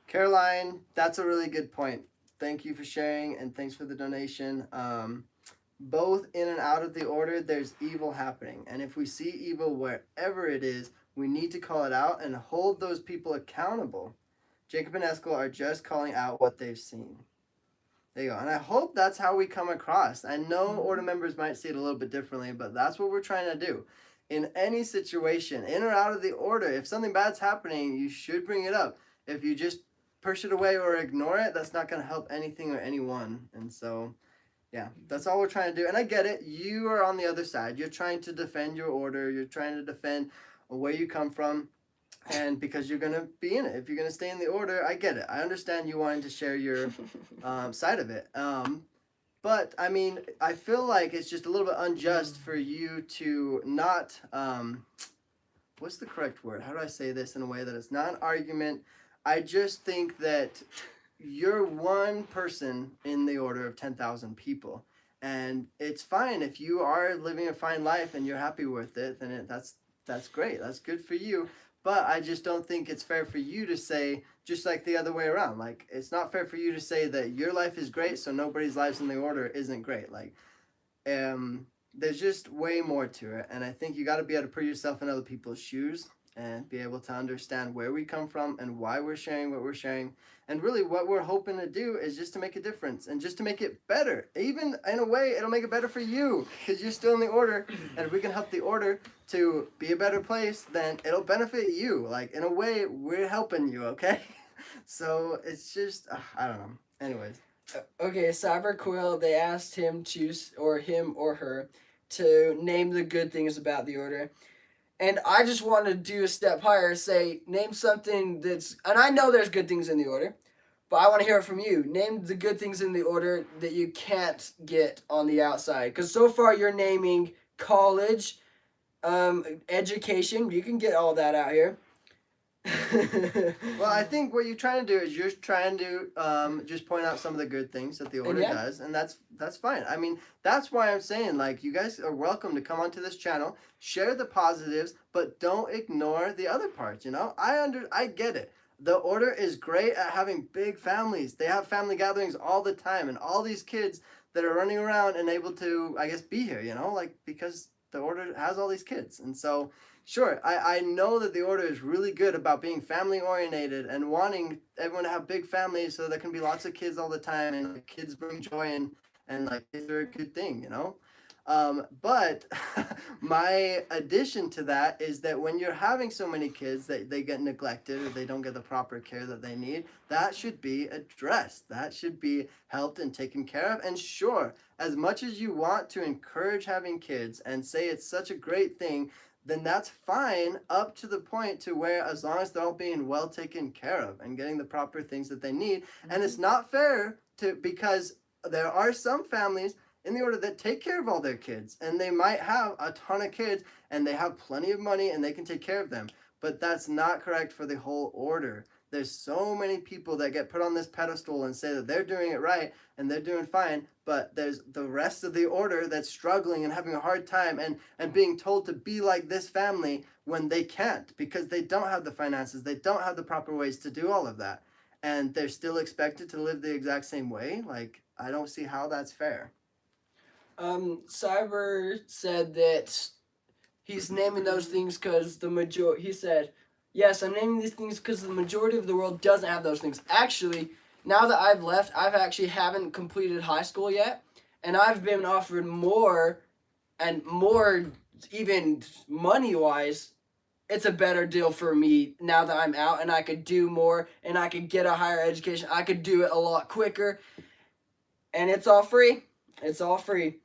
Caroline, that's a really good point. Thank you for sharing, and thanks for the donation. Both in and out of the order, there's evil happening. And if we see evil wherever it is, we need to call it out and hold those people accountable. Jacob and Eskel are just calling out what they've seen. There you go. And I hope that's how we come across. I know order members might see it a little bit differently, but that's what we're trying to do. In any situation, in or out of the order, if something bad's happening, you should bring it up. If you just push it away or ignore it, that's not going to help anything or anyone. And so, yeah, that's all we're trying to do. And I get it. You are on the other side. You're trying to defend your order. You're trying to defend where you come from. And because you're going to be in it. If you're going to stay in the order, I get it. I understand you wanting to share your side of it. But, I mean, I feel like it's just a little bit unjust for you to not, what's the correct word? How do I say this in a way that it's not an argument? I just think that you're one person in the order of 10,000 people. And it's fine. If you are living a fine life and you're happy with it, then that's great. That's good for you. But I just don't think it's fair for you to say, just like the other way around. Like, it's not fair for you to say that your life is great, so nobody's lives in the order isn't great. Like, there's just way more to it. And I think you got to be able to put yourself in other people's shoes and be able to understand where we come from and why we're sharing what we're sharing. And really what we're hoping to do is just to make a difference and just to make it better. Even in a way, it'll make it better for you because you're still in the order. And if we can help the order to be a better place, then it'll benefit you. Like, in a way, we're helping you, okay? So it's just, I don't know. Anyways. Okay, Cyber Quill, they asked him or her to name the good things about the order. And I just want to do a step higher, say, name something and I know there's good things in the order, but I want to hear it from you. Name the good things in the order that you can't get on the outside. Because so far you're naming college, education, you can get all that out here. Well, I think what you're trying to do is you're trying to just point out some of the good things that the order does, and that's fine. I mean, that's why I'm saying, like, you guys are welcome to come onto this channel, share the positives, but don't ignore the other parts, you know? I get it. The order is great at having big families. They have family gatherings all the time, and all these kids that are running around and able to, I guess, be here, you know? Like, because the order has all these kids, and so... Sure, I know that the order is really good about being family-oriented and wanting everyone to have big families so there can be lots of kids all the time and like, kids bring joy and like kids are a good thing, you know? But my addition to that is that when you're having so many kids that they get neglected or they don't get the proper care that they need, that should be addressed. That should be helped and taken care of. And sure, as much as you want to encourage having kids and say it's such a great thing, then that's fine up to the point to where as long as they're all being well taken care of and getting the proper things that they need. Mm-hmm. And it's not fair because there are some families in the order that take care of all their kids. And they might have a ton of kids and they have plenty of money and they can take care of them. But that's not correct for the whole order. There's so many people that get put on this pedestal and say that they're doing it right and they're doing fine, but there's the rest of the order that's struggling and having a hard time and being told to be like this family when they can't because they don't have the finances, they don't have the proper ways to do all of that. And they're still expected to live the exact same way. Like, I don't see how that's fair. Cyber said that he's naming those things because he said, yes, I'm naming these things because the majority of the world doesn't have those things. Actually, now that I've left, I've actually haven't completed high school yet, and I've been offered more, and more even money-wise. It's a better deal for me now that I'm out, and I could do more, and I could get a higher education. I could do it a lot quicker, and it's all free. It's all free.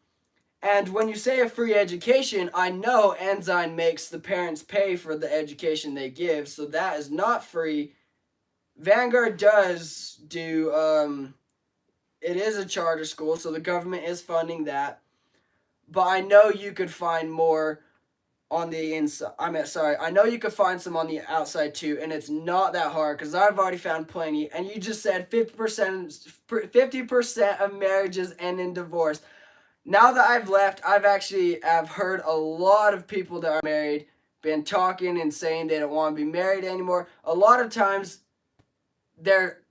And when you say a free education, I know Ensign makes the parents pay for the education they give, so that is not free. Vanguard does do, it is a charter school, so the government is funding that. But I know you could find more on the inside. I know you could find some on the outside too, and it's not that hard because I've already found plenty. And you just said 50% of marriages end in divorce. Now that I've left, I've heard a lot of people that are married been talking and saying they don't want to be married anymore. A lot of times they're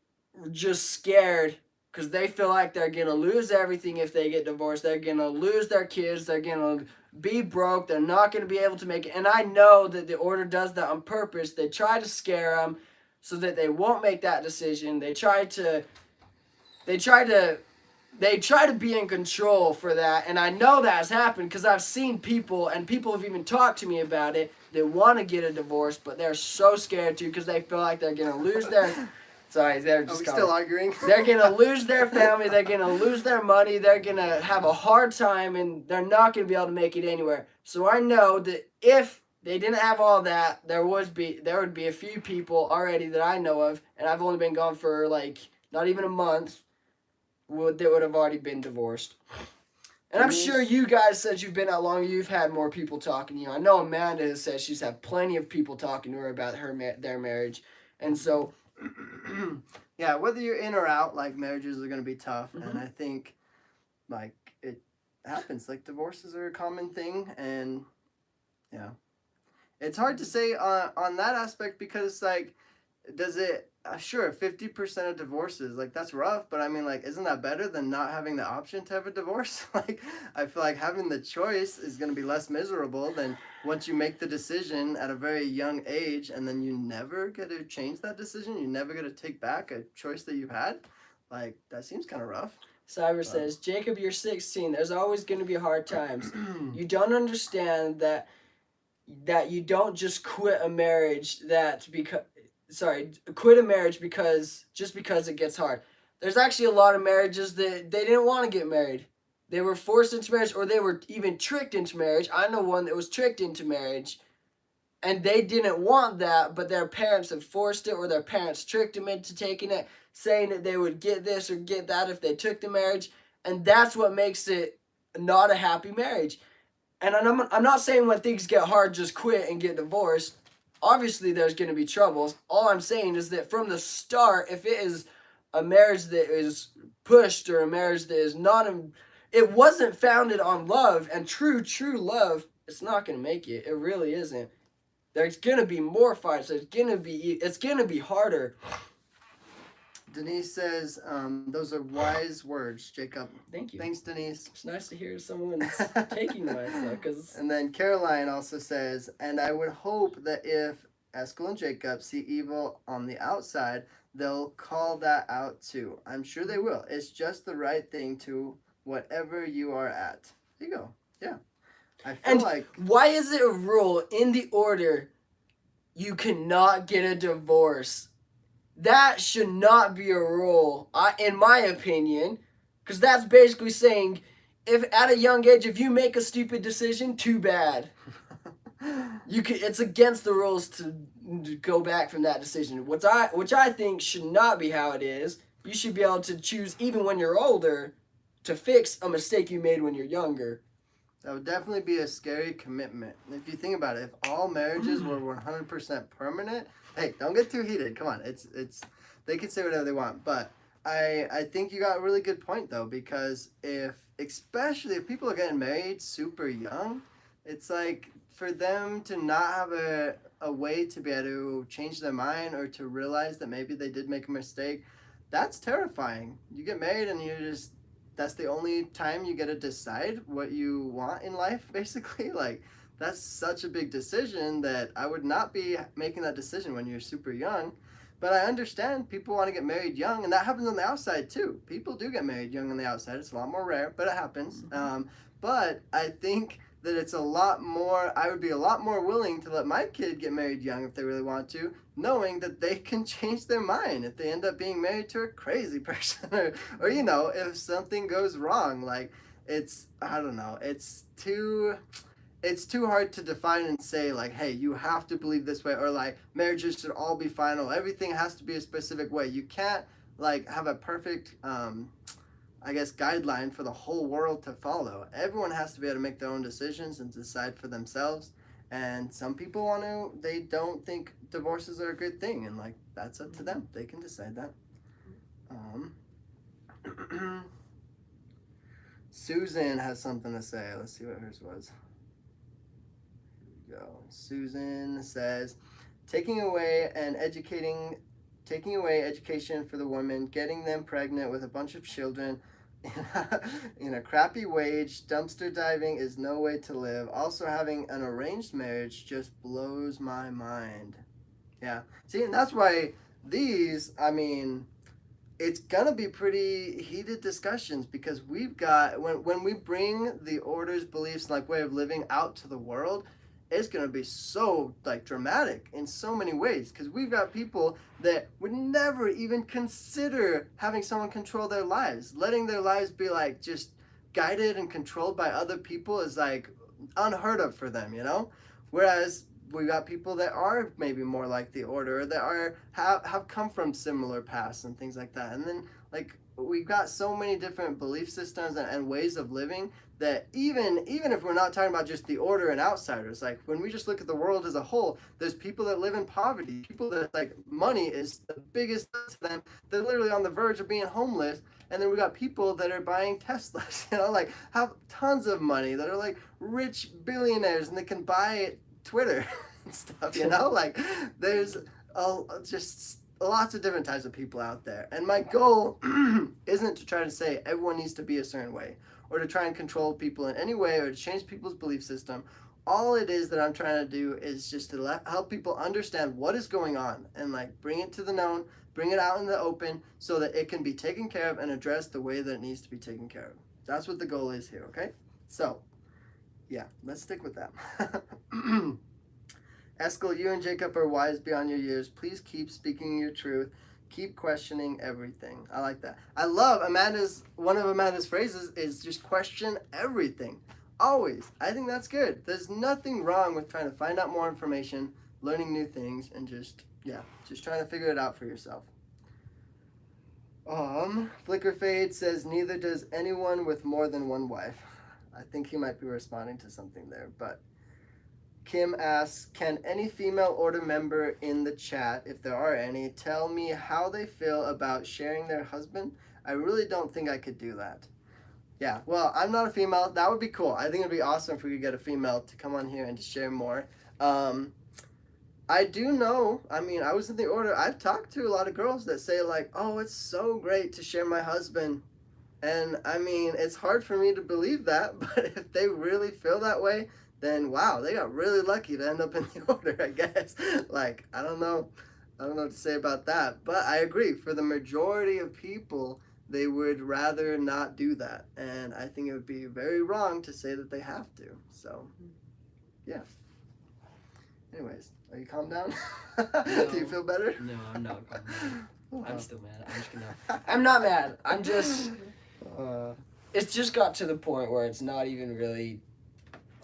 just scared because they feel like they're going to lose everything if they get divorced. They're going to lose their kids. They're going to be broke. They're not going to be able to make it. And I know that the order does that on purpose. They try to scare them so that they won't make that decision. They try to be in control for that, and I know that has happened because I've seen people, and people have even talked to me about it. They want to get a divorce, but they're so scared to because they feel like they're going to lose their... Sorry, they're just... Are we still arguing? They're going to lose their family, they're going to lose their money, they're going to have a hard time, and they're not going to be able to make it anywhere. So I know that if they didn't have all that, there would be a few people already that I know of, and I've only been gone for, like, not even a month, that would have already been divorced. And I'm sure you guys, since you've been out longer, you've had more people talking to you. I know Amanda has said she's had plenty of people talking to her about their marriage. And so... yeah, whether you're in or out, like, marriages are going to be tough. Mm-hmm. And I think, like, it happens. Like, divorces are a common thing. And, yeah. It's hard to say on that aspect because, like, does it... sure, 50% of divorces, like, that's rough, but I mean, like, isn't that better than not having the option to have a divorce? Like, I feel like having the choice is going to be less miserable than once you make the decision at a very young age and then you never get to change that decision, you never get to take back a choice that you had. Like, that seems kind of rough. Cyber says, Jacob, you're 16. There's always going to be hard times. You don't understand that you don't just quit a marriage quit a marriage because it gets hard. There's actually a lot of marriages that they didn't want to get married. They were forced into marriage, or they were even tricked into marriage. I know one that was tricked into marriage, and they didn't want that, but their parents had forced it, or their parents tricked them into taking it, saying that they would get this or get that if they took the marriage, and that's what makes it not a happy marriage. And I'm not saying when things get hard, just quit and get divorced. Obviously, there's going to be troubles. All I'm saying is that from the start, if it is a marriage that is pushed or a marriage that is not, it wasn't founded on love and true love, it's not going to make it. It really isn't. There's going to be more fights. It's going to be harder. Denise says, those are wise words, Jacob. Thank you. Thanks, Denise. It's nice to hear someone's taking mine, though. And then Caroline also says, and I would hope that if Eskel and Jacob see evil on the outside, they'll call that out too. I'm sure they will. It's just the right thing to whatever you are at. There you go. Yeah. I feel like... why is it a rule in the order you cannot get a divorce? That should not be a rule, in my opinion, because that's basically saying, if at a young age, if you make a stupid decision, too bad. It's against the rules to go back from that decision, which I think should not be how it is. You should be able to choose, even when you're older, to fix a mistake you made when you're younger. That would definitely be a scary commitment. If you think about it, if all marriages were 100% permanent, hey, don't get too heated. Come on, it's they can say whatever they want, but I think you got a really good point though, because especially if people are getting married super young, it's like for them to not have a way to be able to change their mind or to realize that maybe they did make a mistake, that's terrifying. You get married and that's the only time you get to decide what you want in life, basically. Like, that's such a big decision that I would not be making that decision when you're super young. But I understand people want to get married young, and that happens on the outside too. People do get married young on the outside. It's a lot more rare, but it happens. But I think that it's a lot more, I would be a lot more willing to let my kid get married young if they really want to, knowing that they can change their mind if they end up being married to a crazy person or you know, if something goes wrong. Like, I don't know, it's too hard to define and say, like, hey, you have to believe this way, or like marriages should all be final, everything has to be a specific way. You can't like have a perfect I guess guideline for the whole world to follow. Everyone has to be able to make their own decisions and decide for themselves. And some people they don't think divorces are a good thing, and like that's up to them. They can decide that. Susan has something to say. Let's see what hers was. Here we go. Susan says, taking away education for the women, getting them pregnant with a bunch of children in a crappy wage, dumpster diving is no way to live. Also, having an arranged marriage just blows my mind. Yeah. See, and that's why it's gonna be pretty heated discussions, because we've got, when we bring the order's beliefs, like way of living out to the world, it's going to be so like dramatic in so many ways, because we've got people that would never even consider having someone control their lives. Letting their lives be like just guided and controlled by other people is like unheard of for them, you know? Whereas we got people that are maybe more like the order, that have come from similar paths and things like that. And then like we've got so many different belief systems and ways of living that even if we're not talking about just the order and outsiders, like when we just look at the world as a whole, there's people that live in poverty, people that like money is the biggest to them. They're literally on the verge of being homeless. And then we got people that are buying Teslas, you know, like have tons of money, that are like rich billionaires, and they can buy Twitter and stuff, you know, like there's just lots of different types of people out there. And my goal isn't to try to say everyone needs to be a certain way, or to try and control people in any way, or to change people's belief system. All it is that I'm trying to do is just to help people understand what is going on, and like bring it to the known, bring it out in the open, so that it can be taken care of and addressed the way that it needs to be taken care of. That's what the goal is here, okay? So, yeah, let's stick with that. Eskel, you and Jacob are wise beyond your years. Please keep speaking your truth. Keep questioning everything. I like that. I love one of Amanda's phrases is just question everything. Always. I think that's good. There's nothing wrong with trying to find out more information, learning new things, and just trying to figure it out for yourself. Flicker Fade says, neither does anyone with more than one wife. I think he might be responding to something there, but Kim asks, can any female order member in the chat, if there are any, tell me how they feel about sharing their husband? I really don't think I could do that. Yeah, well, I'm not a female. That would be cool. I think it'd be awesome if we could get a female to come on here and to share more. I do know, I was in the order. I've talked to a lot of girls that say like, oh, it's so great to share my husband. And it's hard for me to believe that, but if they really feel that way, then wow, they got really lucky to end up in the order, I guess. Like, I don't know what to say about that, but I agree. For the majority of people, they would rather not do that, and I think it would be very wrong to say that they have to. So, yeah. Anyways, are you calmed down? No. Do you feel better? No, I'm not calmed down. I'm still mad. I'm not mad. I'm just... it's just got to the point where it's not even really...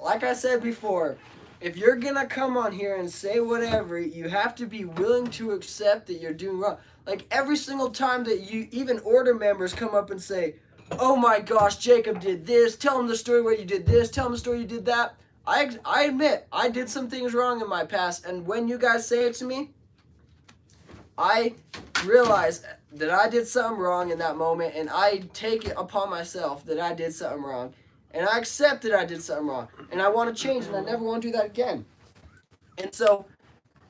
Like I said before, if you're gonna come on here and say whatever, you have to be willing to accept that you're doing wrong. Like every single time that even order members come up and say, oh my gosh, Jacob did this. Tell him the story where you did this. Tell him the story you did that. I admit, I did some things wrong in my past. And when you guys say it to me, I realize that I did something wrong in that moment. And I take it upon myself that I did something wrong. And I accept that I did something wrong. And I want to change. And I never want to do that again. And so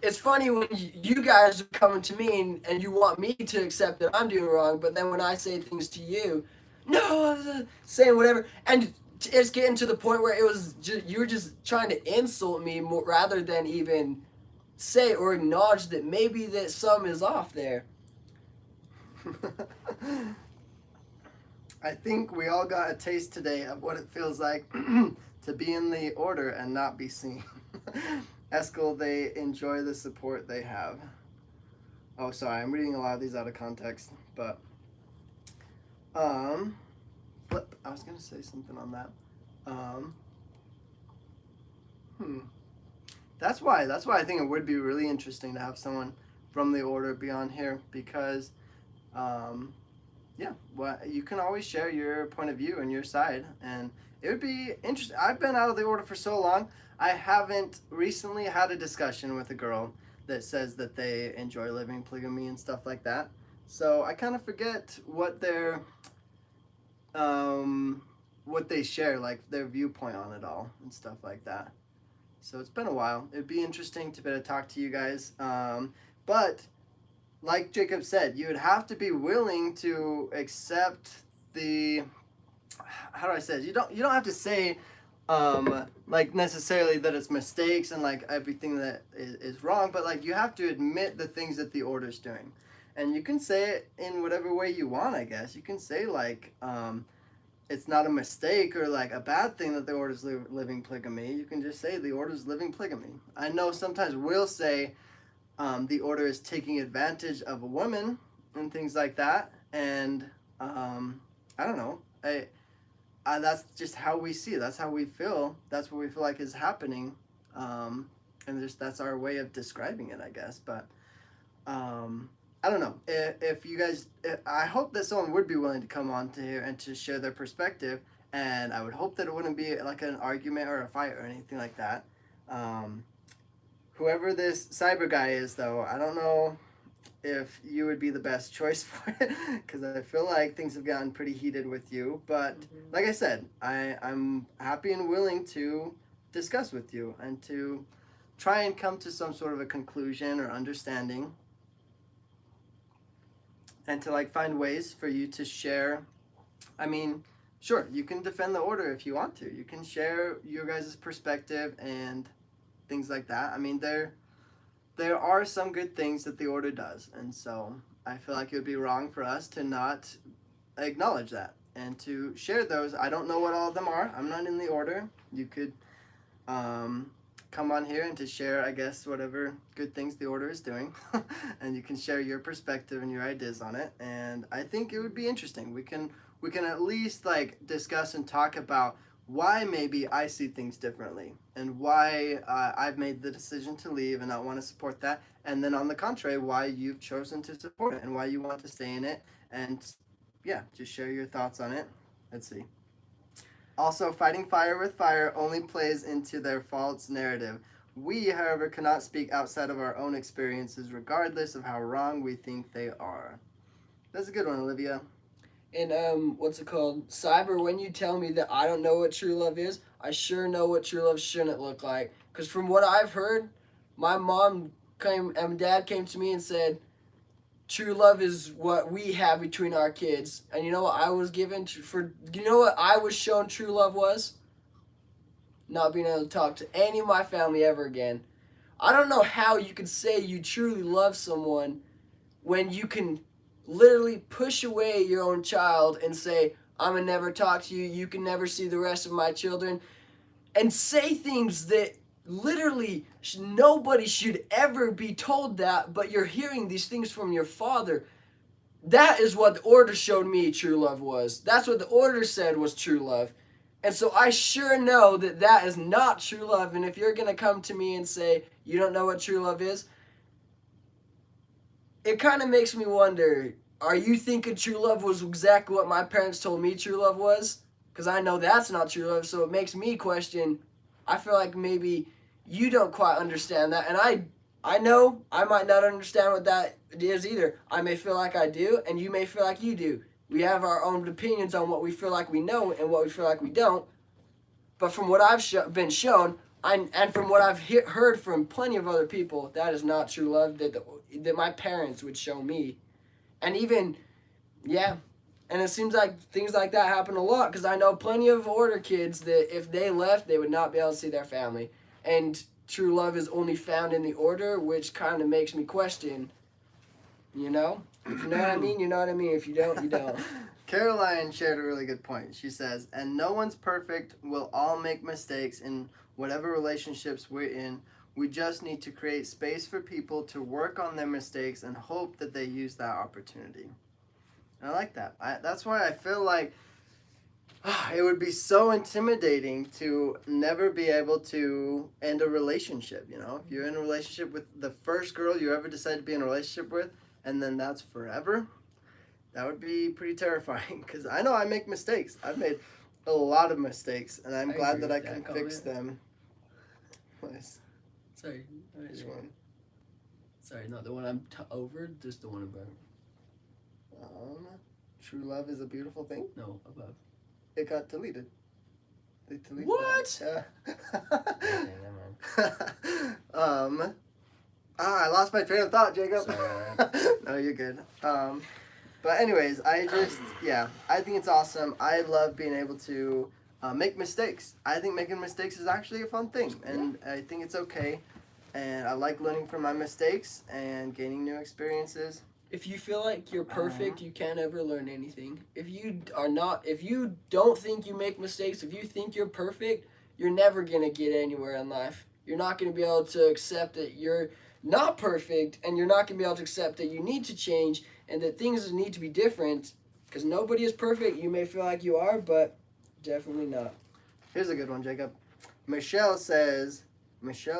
it's funny when you guys are coming to me and you want me to accept that I'm doing wrong, but then when I say things to you, no, saying whatever, and it's getting to the point where it was you were just trying to insult me more, rather than even say or acknowledge that maybe that some is off there. I think we all got a taste today of what it feels like to be in the order and not be seen. Eskel, they enjoy the support they have. Oh, sorry, I'm reading a lot of these out of context, but flip. I was gonna say something on that. That's why I think it would be really interesting to have someone from the order be on here because, yeah, well, you can always share your point of view and your side, and it would be interesting. I've been out of the order for so long. I haven't recently had a discussion with a girl that says that they enjoy living polygamy and stuff like that. So I kind of forget what what they share, like their viewpoint on it all and stuff like that. So it's been a while. It'd be interesting to be able to talk to you guys. But like Jacob said, you would have to be willing to accept the, how do I say it? You don't have to say like necessarily that it's mistakes and like everything that is wrong, but like you have to admit the things that the order's doing. And you can say it in whatever way you want, I guess. You can say like it's not a mistake or like a bad thing that the order's living polygamy. You can just say the order's living polygamy. I know sometimes we'll say the order is taking advantage of a woman and things like that. And I don't know. That's just how we see it. That's how we feel. That's what we feel like is happening. And that's our way of describing it, I guess. But I don't know. If you guys, I hope that someone would be willing to come on to here and to share their perspective. And I would hope that it wouldn't be like an argument or a fight or anything like that. Whoever this cyber guy is, though, I don't know if you would be the best choice for it because I feel like things have gotten pretty heated with you. But like I said, I'm happy and willing to discuss with you and to try and come to some sort of a conclusion or understanding and to like find ways for you to share. I mean, sure, you can defend the order if you want to. You can share your guys' perspective and things like that. I mean, there are some good things that the order does, and so I feel like it would be wrong for us to not acknowledge that and to share those. I don't know what all of them are. I'm not in the order. You could come on here and to share, I guess, whatever good things the order is doing, and you can share your perspective and your ideas on it. And I think it would be interesting. We can at least like discuss and talk about why maybe I see things differently and why I've made the decision to leave and not want to support that. And then on the contrary, why you've chosen to support it and why you want to stay in it. And yeah, just share your thoughts on it. Let's see. Also, fighting fire with fire only plays into their false narrative. We, however, cannot speak outside of our own experiences regardless of how wrong we think they are. That's a good one, Olivia. And what's it called? Cyber, when you tell me that I don't know what true love is, I sure know what true love shouldn't look like. Because from what I've heard, my mom and dad came to me and said, true love is what we have between our kids. And you know what I was given you know what I was shown true love was? Not being able to talk to any of my family ever again. I don't know how you could say you truly love someone when you can literally push away your own child and say, I'm going to never talk to you, you can never see the rest of my children, and say things that literally nobody should ever be told that, but you're hearing these things from your father. That is what the order showed me true love was. That's what the order said was true love. And so I sure know that that is not true love. And if you're going to come to me and say you don't know what true love is, it kind of makes me wonder, are you thinking true love was exactly what my parents told me true love was? Because I know that's not true love, so it makes me question. I feel like maybe you don't quite understand that, and I know I might not understand what that is either. I may feel like I do, and you may feel like you do. We have our own opinions on what we feel like we know and what we feel like we don't. But from what I've been shown, and from what I've heard from plenty of other people, that is not true love that my parents would show me. And even, yeah, and it seems like things like that happen a lot because I know plenty of order kids that if they left, they would not be able to see their family. And true love is only found in the order, which kind of makes me question, you know? If you know what I mean, you know what I mean. If you don't, you don't. Caroline shared a really good point. She says, and no one's perfect. We'll all make mistakes in whatever relationships we're in. We just need to create space for people to work on their mistakes and hope that they use that opportunity. I like that. That's why I feel like it would be so intimidating to never be able to end a relationship, you know? If you're in a relationship with the first girl you ever decide to be in a relationship with, and then that's forever, that would be pretty terrifying. Because I know I make mistakes. I've made a lot of mistakes, and I'm glad that I can fix them. Nice. Sorry. Which one? Sorry, not the one I'm over, just the one above. True love is a beautiful thing? No, above. It got deleted. They deleted what? That. Okay, never mind. I lost my train of thought, Jacob. Sorry. No, you're good. But anyways, I think it's awesome. I love being able to make mistakes. I think making mistakes is actually a fun thing, and I think it's okay. And I like learning from my mistakes and gaining new experiences. If you feel like you're perfect, you can't ever learn anything. If you don't think you make mistakes, if you think you're perfect, you're never gonna get anywhere in life. You're not gonna be able to accept that you're not perfect, and you're not gonna be able to accept that you need to change and that things need to be different. Because nobody is perfect. You may feel like you are, but definitely not. Here's a good one, Jacob. Michelle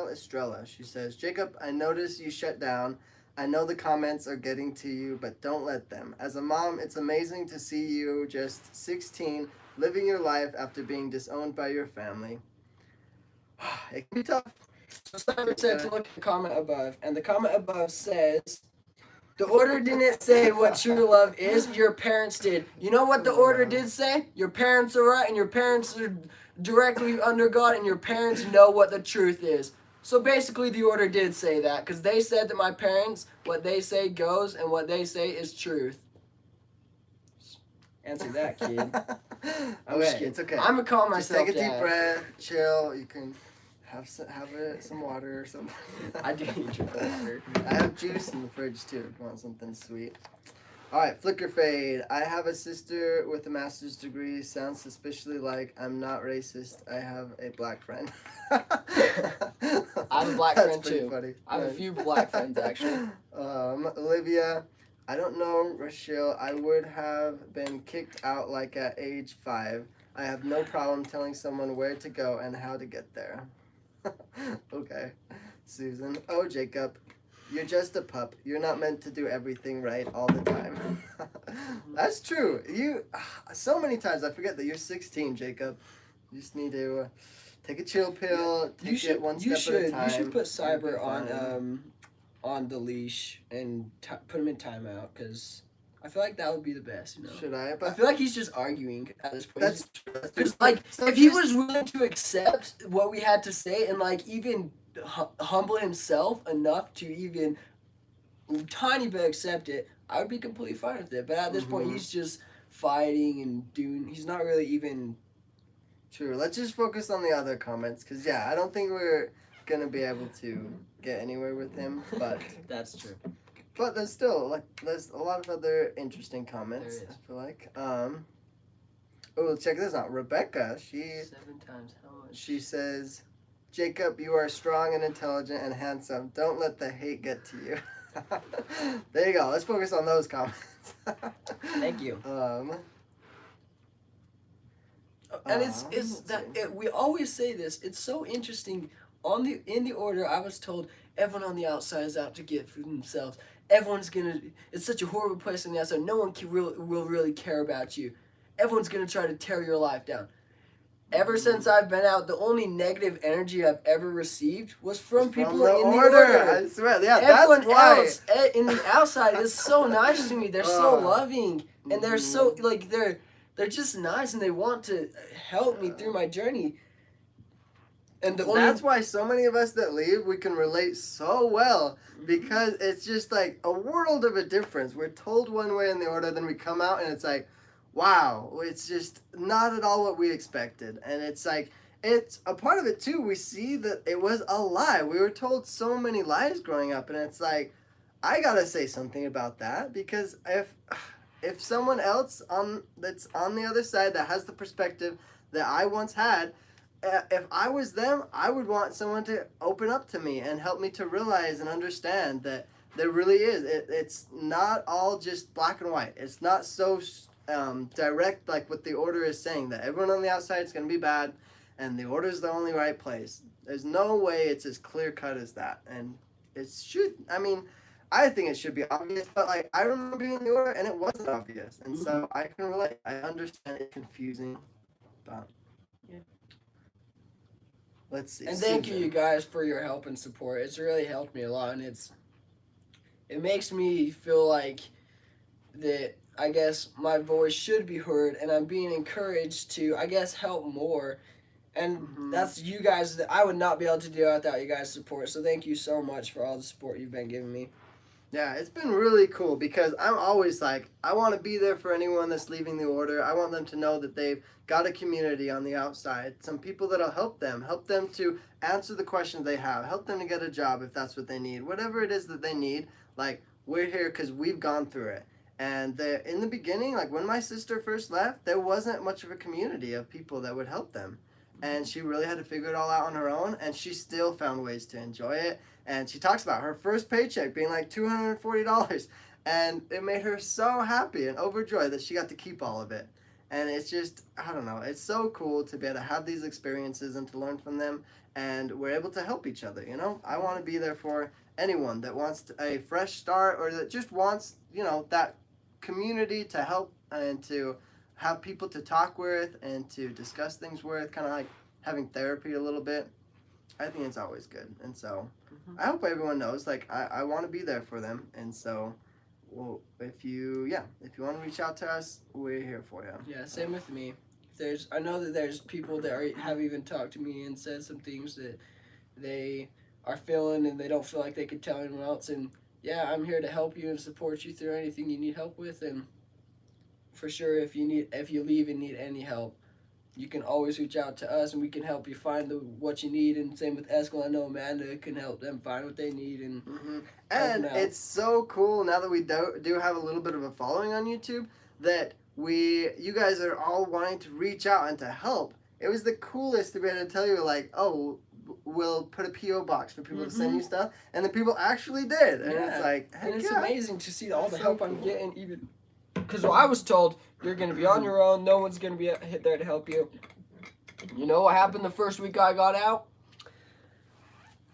Estrella, she says, Jacob, I notice you shut down. I know the comments are getting to you, but don't let them. As a mom, it's amazing to see you just 16, living your life after being disowned by your family. It can be tough. So Simon said to look at the comment above, and the comment above says, the order didn't say what true love is, your parents did. You know what the order did say? Your parents are right, and your parents are directly under God, and your parents know what the truth is. So basically the order did say that, because they said that my parents, what they say goes, and what they say is truth. Answer that, kid. Okay, it's okay. I'm going to calm myself Just take a down. deep breath, chill. You can have some water or something. I do need to drink water. I have juice in the fridge too if you want something sweet. Alright, flicker fade. I have a sister with a master's degree. Sounds suspiciously like I'm not racist. I have a black friend. I have a black friend too. Funny. I have a few black friends actually. Olivia, I don't know, Rachel. I would have been kicked out like at age 5. I have no problem telling someone where to go and how to get there. Okay. Susan. Oh, Jacob. You're just a pup. You're not meant to do everything right all the time. That's true. So many times I forget that you're 16, Jacob. You just need to take a chill pill. Take it one step at a time. You should put Cyber on the leash and put him in timeout, because I feel like that would be the best, you know. Should I? I feel like he's just arguing at this point. That's true. Because, like, if he was willing to accept what we had to say and, like, even humble himself enough to even tiny bit accept it, I would be completely fine with it. But at this point, he's just fighting and he's not really even... True. Let's just focus on the other comments, because, I don't think we're going to be able to get anywhere with him, but... That's true. But there's there's a lot of other interesting comments, I feel like. Oh, check this out. Rebecca, 7 times how much? She says, Jacob, you are strong and intelligent and handsome. Don't let the hate get to you. There you go. Let's focus on those comments. Thank you. And we always say this. It's so interesting. In the order, I was told Everyone on the outside is out to get for themselves. It's such a horrible place on the outside. No one will really care about you. Everyone's going to try to tear your life down. Ever since I've been out, the only negative energy I've ever received was from people in the order. I swear, yeah, Everyone that's why. else in the outside is so nice to me. They're so loving, and they're so like they're just nice, and they want to help me through my journey. And that's why so many of us that leave, we can relate so well, because it's just like a world of a difference. We're told one way in the order, then we come out and it's like, wow, it's just not at all what we expected. And it's like, it's a part of it too. We see that it was a lie. We were told so many lies growing up, and it's like, I gotta say something about that, because if someone else that's on the other side that has the perspective that I once had, if I was them, I would want someone to open up to me and help me to realize and understand that there really is. It's not all just black and white. It's not so direct like what the order is saying, that everyone on the outside is going to be bad and the order is the only right place. There's no way it's as clear cut as that. And it should, I mean, I think it should be obvious, but like I remember being in the order and it wasn't obvious. And so I can relate. I understand it's confusing, but yeah. Let's see. And thank you guys for your help and support. It's really helped me a lot, and it makes me feel like that I guess my voice should be heard, and I'm being encouraged to, I guess, help more. And that's you guys that I would not be able to do without you guys' support. So thank you so much for all the support you've been giving me. Yeah, it's been really cool, because I'm always like, I want to be there for anyone that's leaving the order. I want them to know that they've got a community on the outside, some people that'll help them to answer the questions they have, help them to get a job if that's what they need, whatever it is that they need. Like, we're here because we've gone through it. And in the beginning, like when my sister first left, there wasn't much of a community of people that would help them. And she really had to figure it all out on her own, and she still found ways to enjoy it. And she talks about her first paycheck being like $240, and it made her so happy and overjoyed that she got to keep all of it. And it's just, I don't know, it's so cool to be able to have these experiences and to learn from them, and we're able to help each other, you know? I want to be there for anyone that wants a fresh start, or that just wants, you know, that community to help and to have people to talk with and to discuss things with, kind of like having therapy a little bit. I think it's always good. And so I hope everyone knows, like, I want to be there for them. And so, well, if you want to reach out to us, we're here for you. Yeah, same with me. I know that there's people that have even talked to me and said some things that they are feeling and they don't feel like they could tell anyone else. And yeah, I'm here to help you and support you through anything you need help with. And for sure, if you leave and need any help, you can always reach out to us, and we can help you find what you need. And same with Eskel. I know Amanda can help them find what they need. And it's so cool now that we do have a little bit of a following on YouTube, that you guys are all wanting to reach out and to help. It was the coolest to be able to tell you, like, oh, we'll put a P.O Box for people to send you stuff, and the people actually did. And it's like, and it's amazing to see all the help I'm getting, even because I was told you're going to be on your own, no one's going to be there to help you. You know what happened the first week I got out?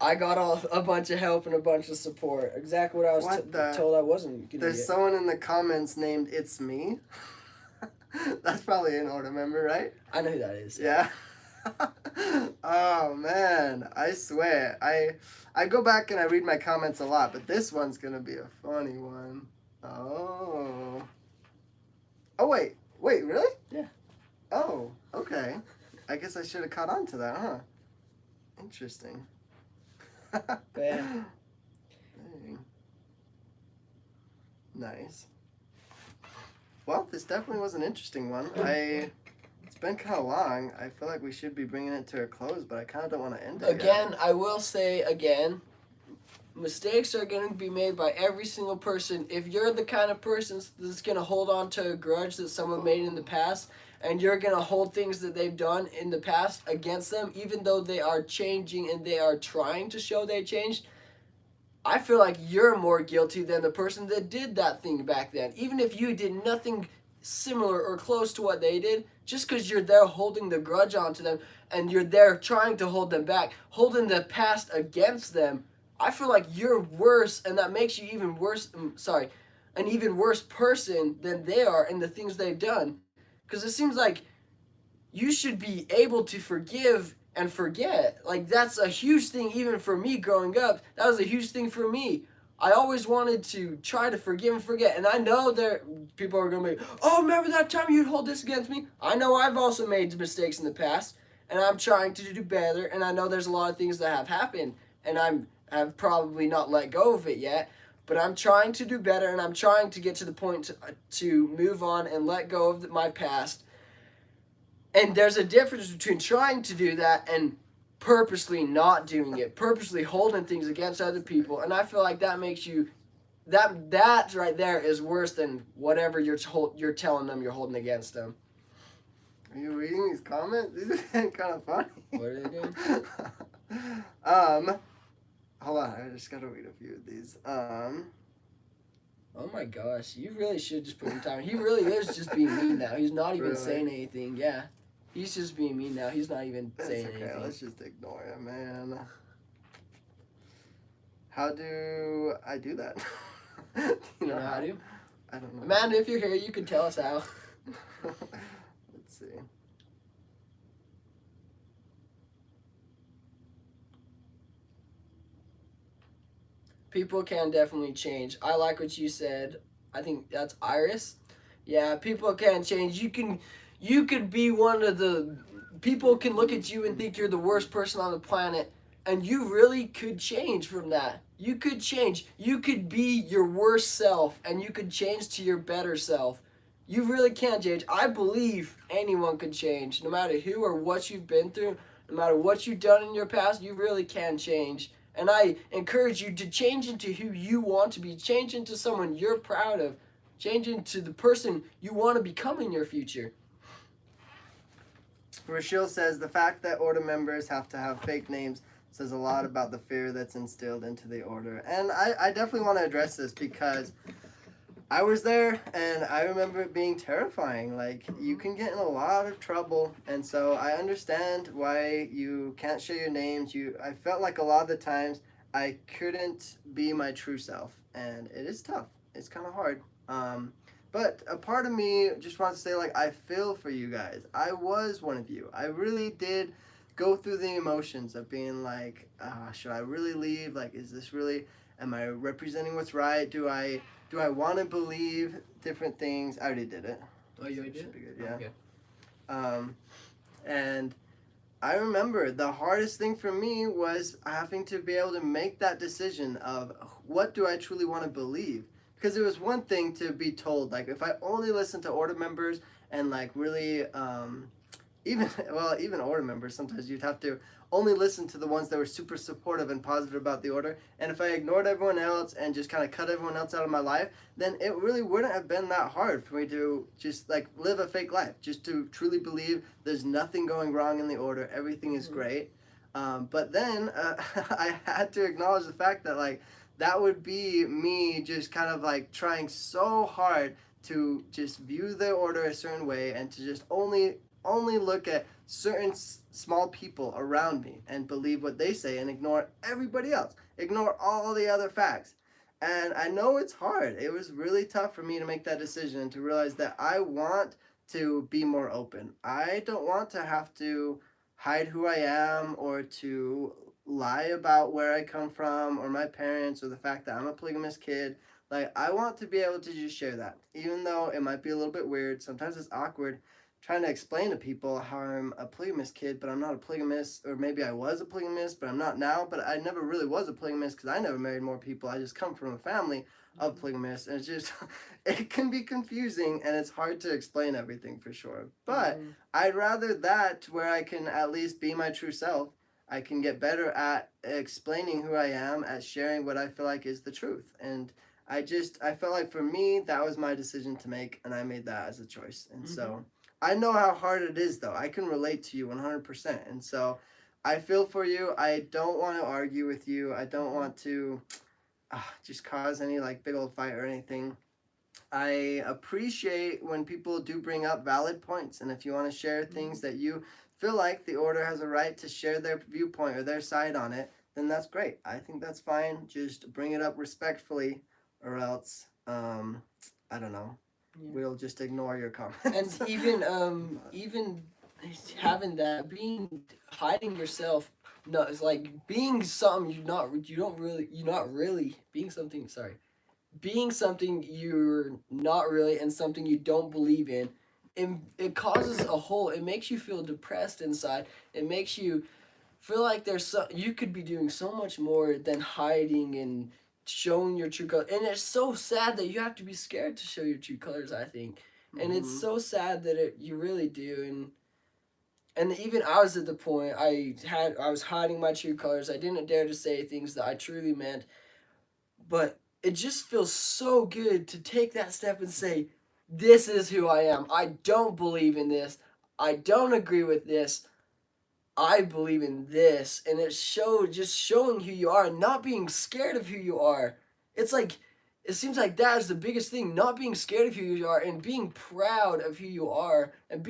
I got a bunch of help and a bunch of support. Exactly what I was told I wasn't going to get. There's someone in the comments named It's Me. That's probably an order member, right? I know who that is. Yeah. Oh man, I swear. I go back and I read my comments a lot, but this one's going to be a funny one. Oh, wait, really? Yeah. Oh, okay. I guess I should have caught on to that, huh? Interesting. Yeah. Dang. Nice. Well, this definitely was an interesting one. It's been kind of long. I feel like we should be bringing it to a close, but I kind of don't want to end it Again, I will say again, mistakes are going to be made by every single person. If you're the kind of person that's going to hold on to a grudge that someone made in the past, and you're going to hold things that they've done in the past against them, even though they are changing and they are trying to show they changed, I feel like you're more guilty than the person that did that thing back then. Even if you did nothing similar or close to what they did, just because you're there holding the grudge onto them and you're there trying to hold them back, holding the past against them, I feel like you're worse, and that makes you even worse. An even worse person than they are in the things they've done. Because it seems like you should be able to forgive and forget. Like, that's a huge thing even for me growing up. That was a huge thing for me. I always wanted to try to forgive and forget. And I know there people are going to be, oh, remember that time you'd hold this against me? I know I've also made mistakes in the past, and I'm trying to do better. And I know there's a lot of things that have happened, and I've probably not let go of it yet. But I'm trying to do better, and I'm trying to get to the point to move on and let go of my past. And there's a difference between trying to do that and purposely not doing it, purposely holding things against other people. And I feel like that makes you, that right there is worse than whatever you're telling them you're holding against them. Are you reading these comments? These are kind of funny. What are they doing? Hold on, I just gotta read a few of these. Oh my gosh, you really should just put him down. He really is just being mean now. He's not even saying anything. Yeah. He's just being mean now. He's not even saying anything. Okay, let's just ignore him, man. How do I do that? You know how to? I don't know. Amanda, if you're here, you can tell us how. Let's see. People can definitely change. I like what you said. I think that's Iris. Yeah, people can change. You could be one of the people can look at you and think you're the worst person on the planet, and you really could change from that. You could change. You could be your worst self, and you could change to your better self. You really can change. I believe anyone can change, no matter who or what you've been through, no matter what you've done in your past. You really can change. And I encourage you to change into who you want to be. Change into someone you're proud of. Change into the person you want to become in your future. Rochelle says, the fact that order members have to have fake names says a lot about the fear that's instilled into the order. And I definitely want to address this because I was there and I remember it being terrifying. Like, you can get in a lot of trouble, and so I understand why you can't share your names. I felt like a lot of the times I couldn't be my true self, and it is tough. It's kind of hard. But a part of me just wants to say, like, I feel for you guys. I was one of you. I really did go through the emotions of being like, should I really leave? Like, is this really, am I representing what's right? Do I want to believe different things? I already did it. Oh, you already did? Should be good, yeah. Okay. And I remember the hardest thing for me was having to be able to make that decision of what do I truly want to believe? Because it was one thing to be told, like, if I only listen to order members and, like, really, even order members, sometimes you'd have to only listen to the ones that were super supportive and positive about the order. And if I ignored everyone else and just kind of cut everyone else out of my life, then it really wouldn't have been that hard for me to just, like, live a fake life. Just to truly believe there's nothing going wrong in the order. Everything is great. But then I had to acknowledge the fact that, like, that would be me just kind of, like, trying so hard to just view the order a certain way and to just only look at certain small people around me and believe what they say and ignore everybody else, ignore all the other facts. And I know it's hard. It was really tough for me to make that decision and to realize that I want to be more open. I don't want to have to hide who I am or to lie about where I come from or my parents or the fact that I'm a polygamous kid. Like, I want to be able to just share that, even though it might be a little bit weird. Sometimes it's awkward trying to explain to people how I'm a polygamous kid, but I'm not a polygamist, or maybe I was a polygamist, but I'm not now. But I never really was a polygamist because I never married more people. I just come from a family of polygamists, and it's just, it can be confusing, and it's hard to explain everything for sure. But I'd rather that where I can at least be my true self. I can get better at explaining who I am, at sharing what I feel like is the truth. And I felt like for me, that was my decision to make, and I made that as a choice. And so I know how hard it is, though. I can relate to you 100%. And so I feel for you. I don't want to argue with you. I don't want to just cause any, like, big old fight or anything. I appreciate when people do bring up valid points. And if you want to share things that you feel like the order has a right to share their viewpoint or their side on it, then that's great. I think that's fine. Just bring it up respectfully, or else, I don't know. Yeah. We'll just ignore your comments. And even having that, hiding yourself, no, it's like being something being something you're not really, and something you don't believe in. It causes it makes you feel depressed inside. It makes you feel like you could be doing so much more than hiding and showing your true color. And it's so sad that you have to be scared to show your true colors, I think. And it's so sad that you really do. And even I was at the point I was hiding my true colors. I didn't dare to say things that I truly meant. But it just feels so good to take that step and say, this is who I am. I don't believe in this. I don't agree with this. I believe in this. And it's just showing who you are and not being scared of who you are. It's like, it seems like that is the biggest thing, not being scared of who you are and being proud of who you are, and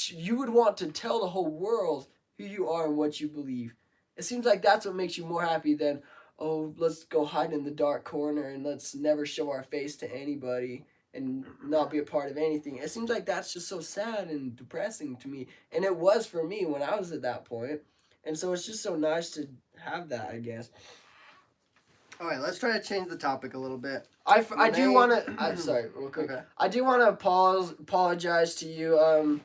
you would want to tell the whole world who you are and what you believe. It seems like that's what makes you more happy than, oh, let's go hide in the dark corner and let's never show our face to anybody and not be a part of anything. It seems like that's just so sad and depressing to me. And it was for me when I was at that point. And so it's just so nice to have that, I guess. All right, let's try to change the topic a little bit. I do want to... sorry, real quick. Okay. I do want to apologize to you,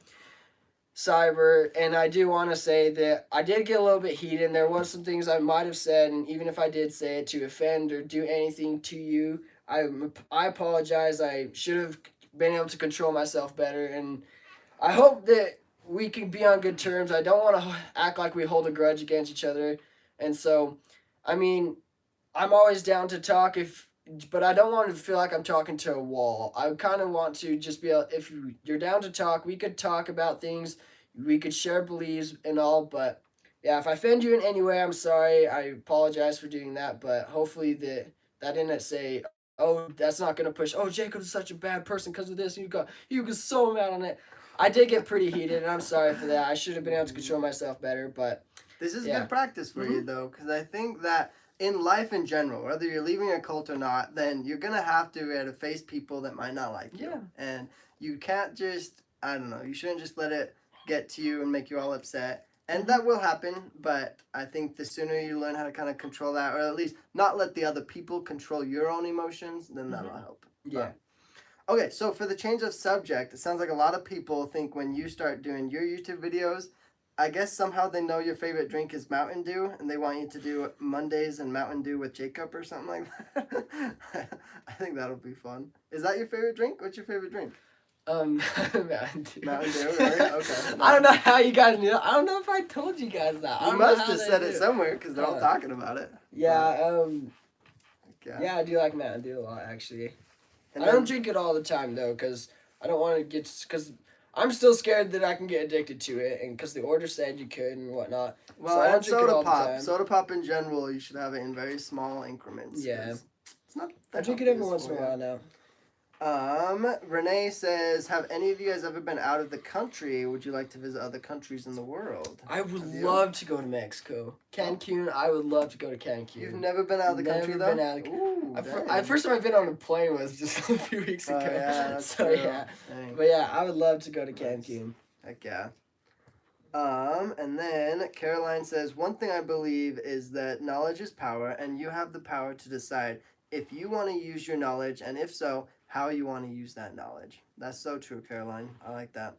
Cyber, and I do want to say that I did get a little bit heated, and there was some things I might have said, and even if I did say it to offend or do anything to you, I apologize. I should have been able to control myself better, and I hope that we can be on good terms. I don't want to act like we hold a grudge against each other, and so, I mean, I'm always down to talk but I don't want to feel like I'm talking to a wall. I kind of want to just be if you're down to talk, we could talk about things, we could share beliefs and all, but yeah, if I offend you in any way, I'm sorry. I apologize for doing that, but hopefully that didn't say, oh, that's not going to push, oh, Jacob's such a bad person because of this, you got so mad on it. I did get pretty heated, and I'm sorry for that. I should have been able to control myself better, but this is good practice for you, though, because I think that in life in general, whether you're leaving a cult or not, then you're going to have to face people that might not like you. Yeah. And you can't just, I don't know, you shouldn't just let it get to you and make you all upset. And that will happen, but I think the sooner you learn how to kind of control that, or at least not let the other people control your own emotions, then that'll help. Yeah. Okay, so for the change of subject, it sounds like a lot of people think when you start doing your YouTube videos, I guess somehow they know your favorite drink is Mountain Dew, and they want you to do Mondays and Mountain Dew with Jacob or something like that. I think that'll be fun. Is that your favorite drink? What's your favorite drink? Mountain Dew. Mountain Dew, really? Okay. I don't know how you guys knew. I don't know if I told you guys that. You must have said it somewhere, because they're all talking about it. Yeah, yeah, I do like Mountain Dew a lot, actually. And I don't drink it all the time, though, because I don't want to because I'm still scared that I can get addicted to it, and because the order said you could and whatnot. Well, so and soda pop. Soda pop in general, you should have it in very small increments. Yeah. It's not. I drink it every once in a while now. Renee says, have any of you guys ever been out of the country? Would you like to visit other countries in the world? I would love to go to Mexico. Cancun, I would love to go to Cancun. You've never been out of the country, though? Never been out of the country. First time I've been on a plane was just a few weeks ago. Yeah, that's true. Yeah. Dang. But yeah, I would love to go to Cancun. Heck yeah. And then Caroline says, one thing I believe is that knowledge is power, and you have the power to decide if you want to use your knowledge, and if so, how you want to use that knowledge. That's so true, Caroline. I like that.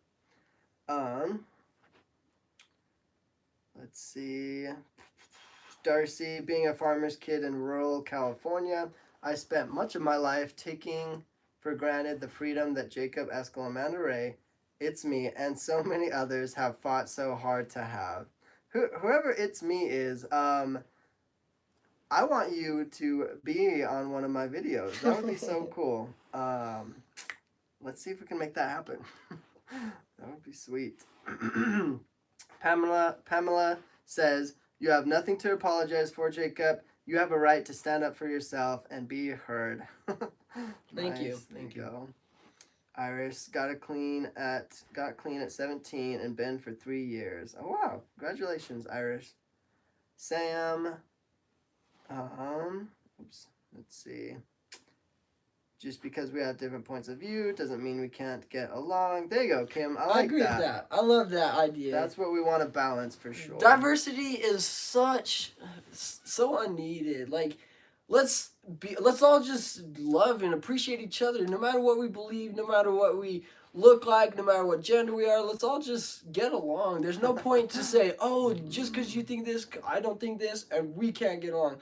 Let's see. Darcy, being a farmer's kid in rural California, I spent much of my life taking for granted the freedom that Jacob, Eskel, and Amanda Ray, It's Me, and so many others have fought so hard to have. Whoever It's Me is, I want you to be on one of my videos. That would be so cool. Let's see if we can make that happen. That would be sweet. Pamela says, you have nothing to apologize for, Jacob. You have a right to stand up for yourself and be heard. Thank you. Thank you. Iris got clean at 17 and been for 3 years. Oh wow! Congratulations, Iris. Sam Oops. Let's see. Just because we have different points of view doesn't mean we can't get along. There you go, Kim. I agree with that. I love that idea. That's what we want to balance for sure. Diversity is so unneeded. Like, let's all just love and appreciate each other, no matter what we believe, no matter what we look like, no matter what gender we are. Let's all just get along. There's no point to say, oh, just because you think this, I don't think this, and we can't get along.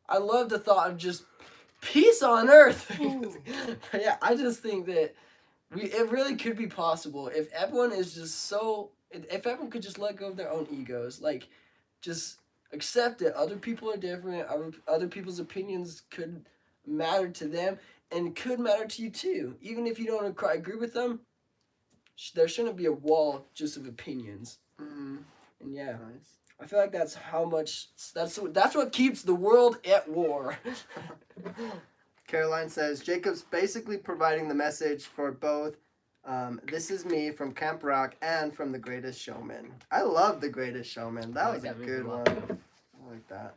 I love the thought of just peace on earth. Yeah, I just think that it really could be possible if everyone is just if everyone could just let go of their own egos, like, just accept that other people are different, other people's opinions could matter to them, and could matter to you too. Even if you don't agree with them, there shouldn't be a wall just of opinions. Mm-hmm. And yeah, nice. I feel like that's what keeps the world at war. Caroline says, Jacob's basically providing the message for both This Is Me from Camp Rock and from The Greatest Showman. I love The Greatest Showman. That was a good one. I like that.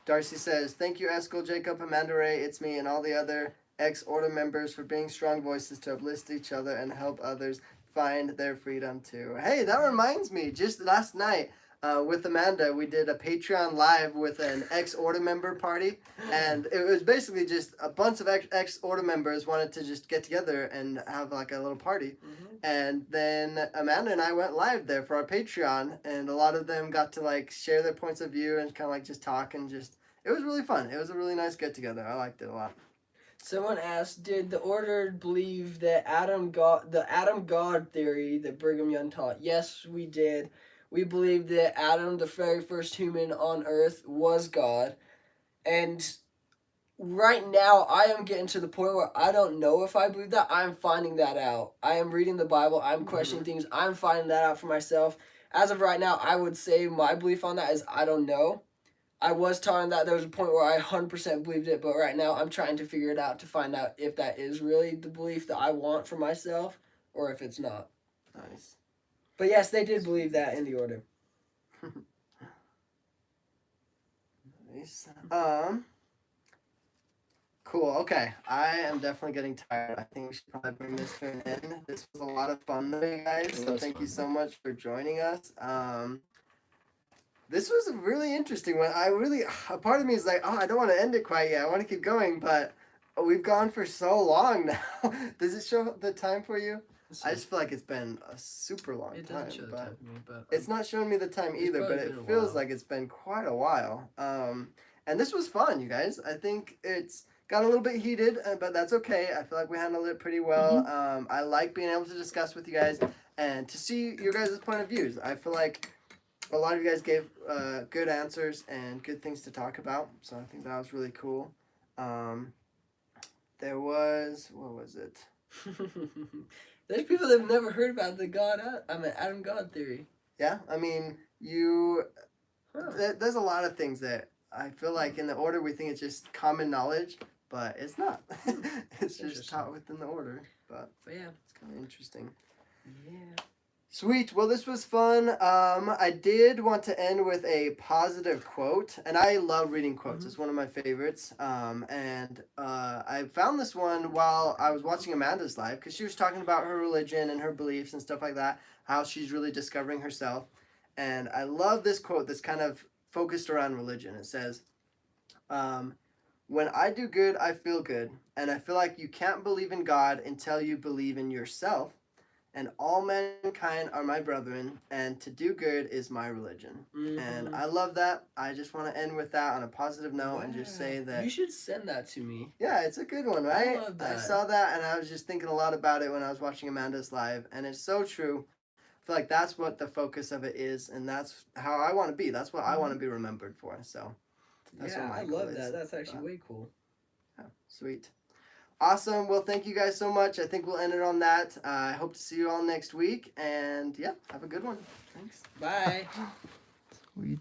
Darcy says, thank you, Eskel, Jacob, Amanda Ray, It's Me, and all the other ex-Order members for being strong voices to uplift each other and help others find their freedom too. Hey, that reminds me, just last night, with Amanda, we did a Patreon live with an ex-Order member party, and it was basically just a bunch of ex-Order members wanted to just get together and have like a little party, and then Amanda and I went live there for our Patreon, and a lot of them got to like share their points of view and kind of like just talk, and just, it was really fun. It was a really nice get-together. I liked it a lot. Someone asked, did the Order believe that the Adam God theory that Brigham Young taught? Yes, we did. We believe that Adam, the very first human on Earth, was God. And right now, I am getting to the point where I don't know if I believe that. I'm finding that out. I am reading the Bible. I'm questioning things. I'm finding that out for myself. As of right now, I would say my belief on that is I don't know. I was taught that there was a point where I 100% believed it, but right now I'm trying to figure it out to find out if that is really the belief that I want for myself or if it's not. Nice. But yes, they did believe that in the Order. Nice. Cool. Okay. I am definitely getting tired. I think we should probably bring this to an end. This was a lot of fun today, guys. So thank you so much for joining us. This was a really interesting one. A part of me is like, oh, I don't want to end it quite yet. I want to keep going, but we've gone for so long now. Does it show the time for you? I just feel like it's been a super long time. It doesn't show the time for me, but it's not showing me the time either, but it feels like it's been quite a while. And this was fun, you guys. I think it's got a little bit heated, but that's okay. I feel like we handled it pretty well. I like being able to discuss with you guys and to see your guys' point of views. I feel like a lot of you guys gave good answers and good things to talk about, so I think that was really cool. There was, what was it? There's people that have never heard about the Adam God theory. Yeah, I mean, there's a lot of things that I feel like in the Order we think it's just common knowledge, but it's not. It's just taught within the Order, but yeah, it's kind of interesting. Yeah. Sweet. Well, this was fun. I did want to end with a positive quote, and I love reading quotes. It's one of my favorites. And I found this one while I was watching Amanda's live, because she was talking about her religion and her beliefs and stuff like that, how she's really discovering herself. And I love this quote that's kind of focused around religion. It says, when I do good, I feel good, and I feel like you can't believe in God until you believe in yourself. And all mankind are my brethren, and to do good is my religion. And I love that. I just want to end with that on a positive note and just say that... You should send that to me. Yeah, it's a good one, right? I love that. I saw that, and I was just thinking a lot about it when I was watching Amanda's live, and it's so true. I feel like that's what the focus of it is, and that's how I want to be. That's what I want to be remembered for, so... That's what my goal love is. that. That's actually way cool. Yeah, sweet. Awesome. Well, thank you guys so much. I think we'll end it on that. I hope to see you all next week. And yeah, have a good one. Thanks. Bye. Sweet.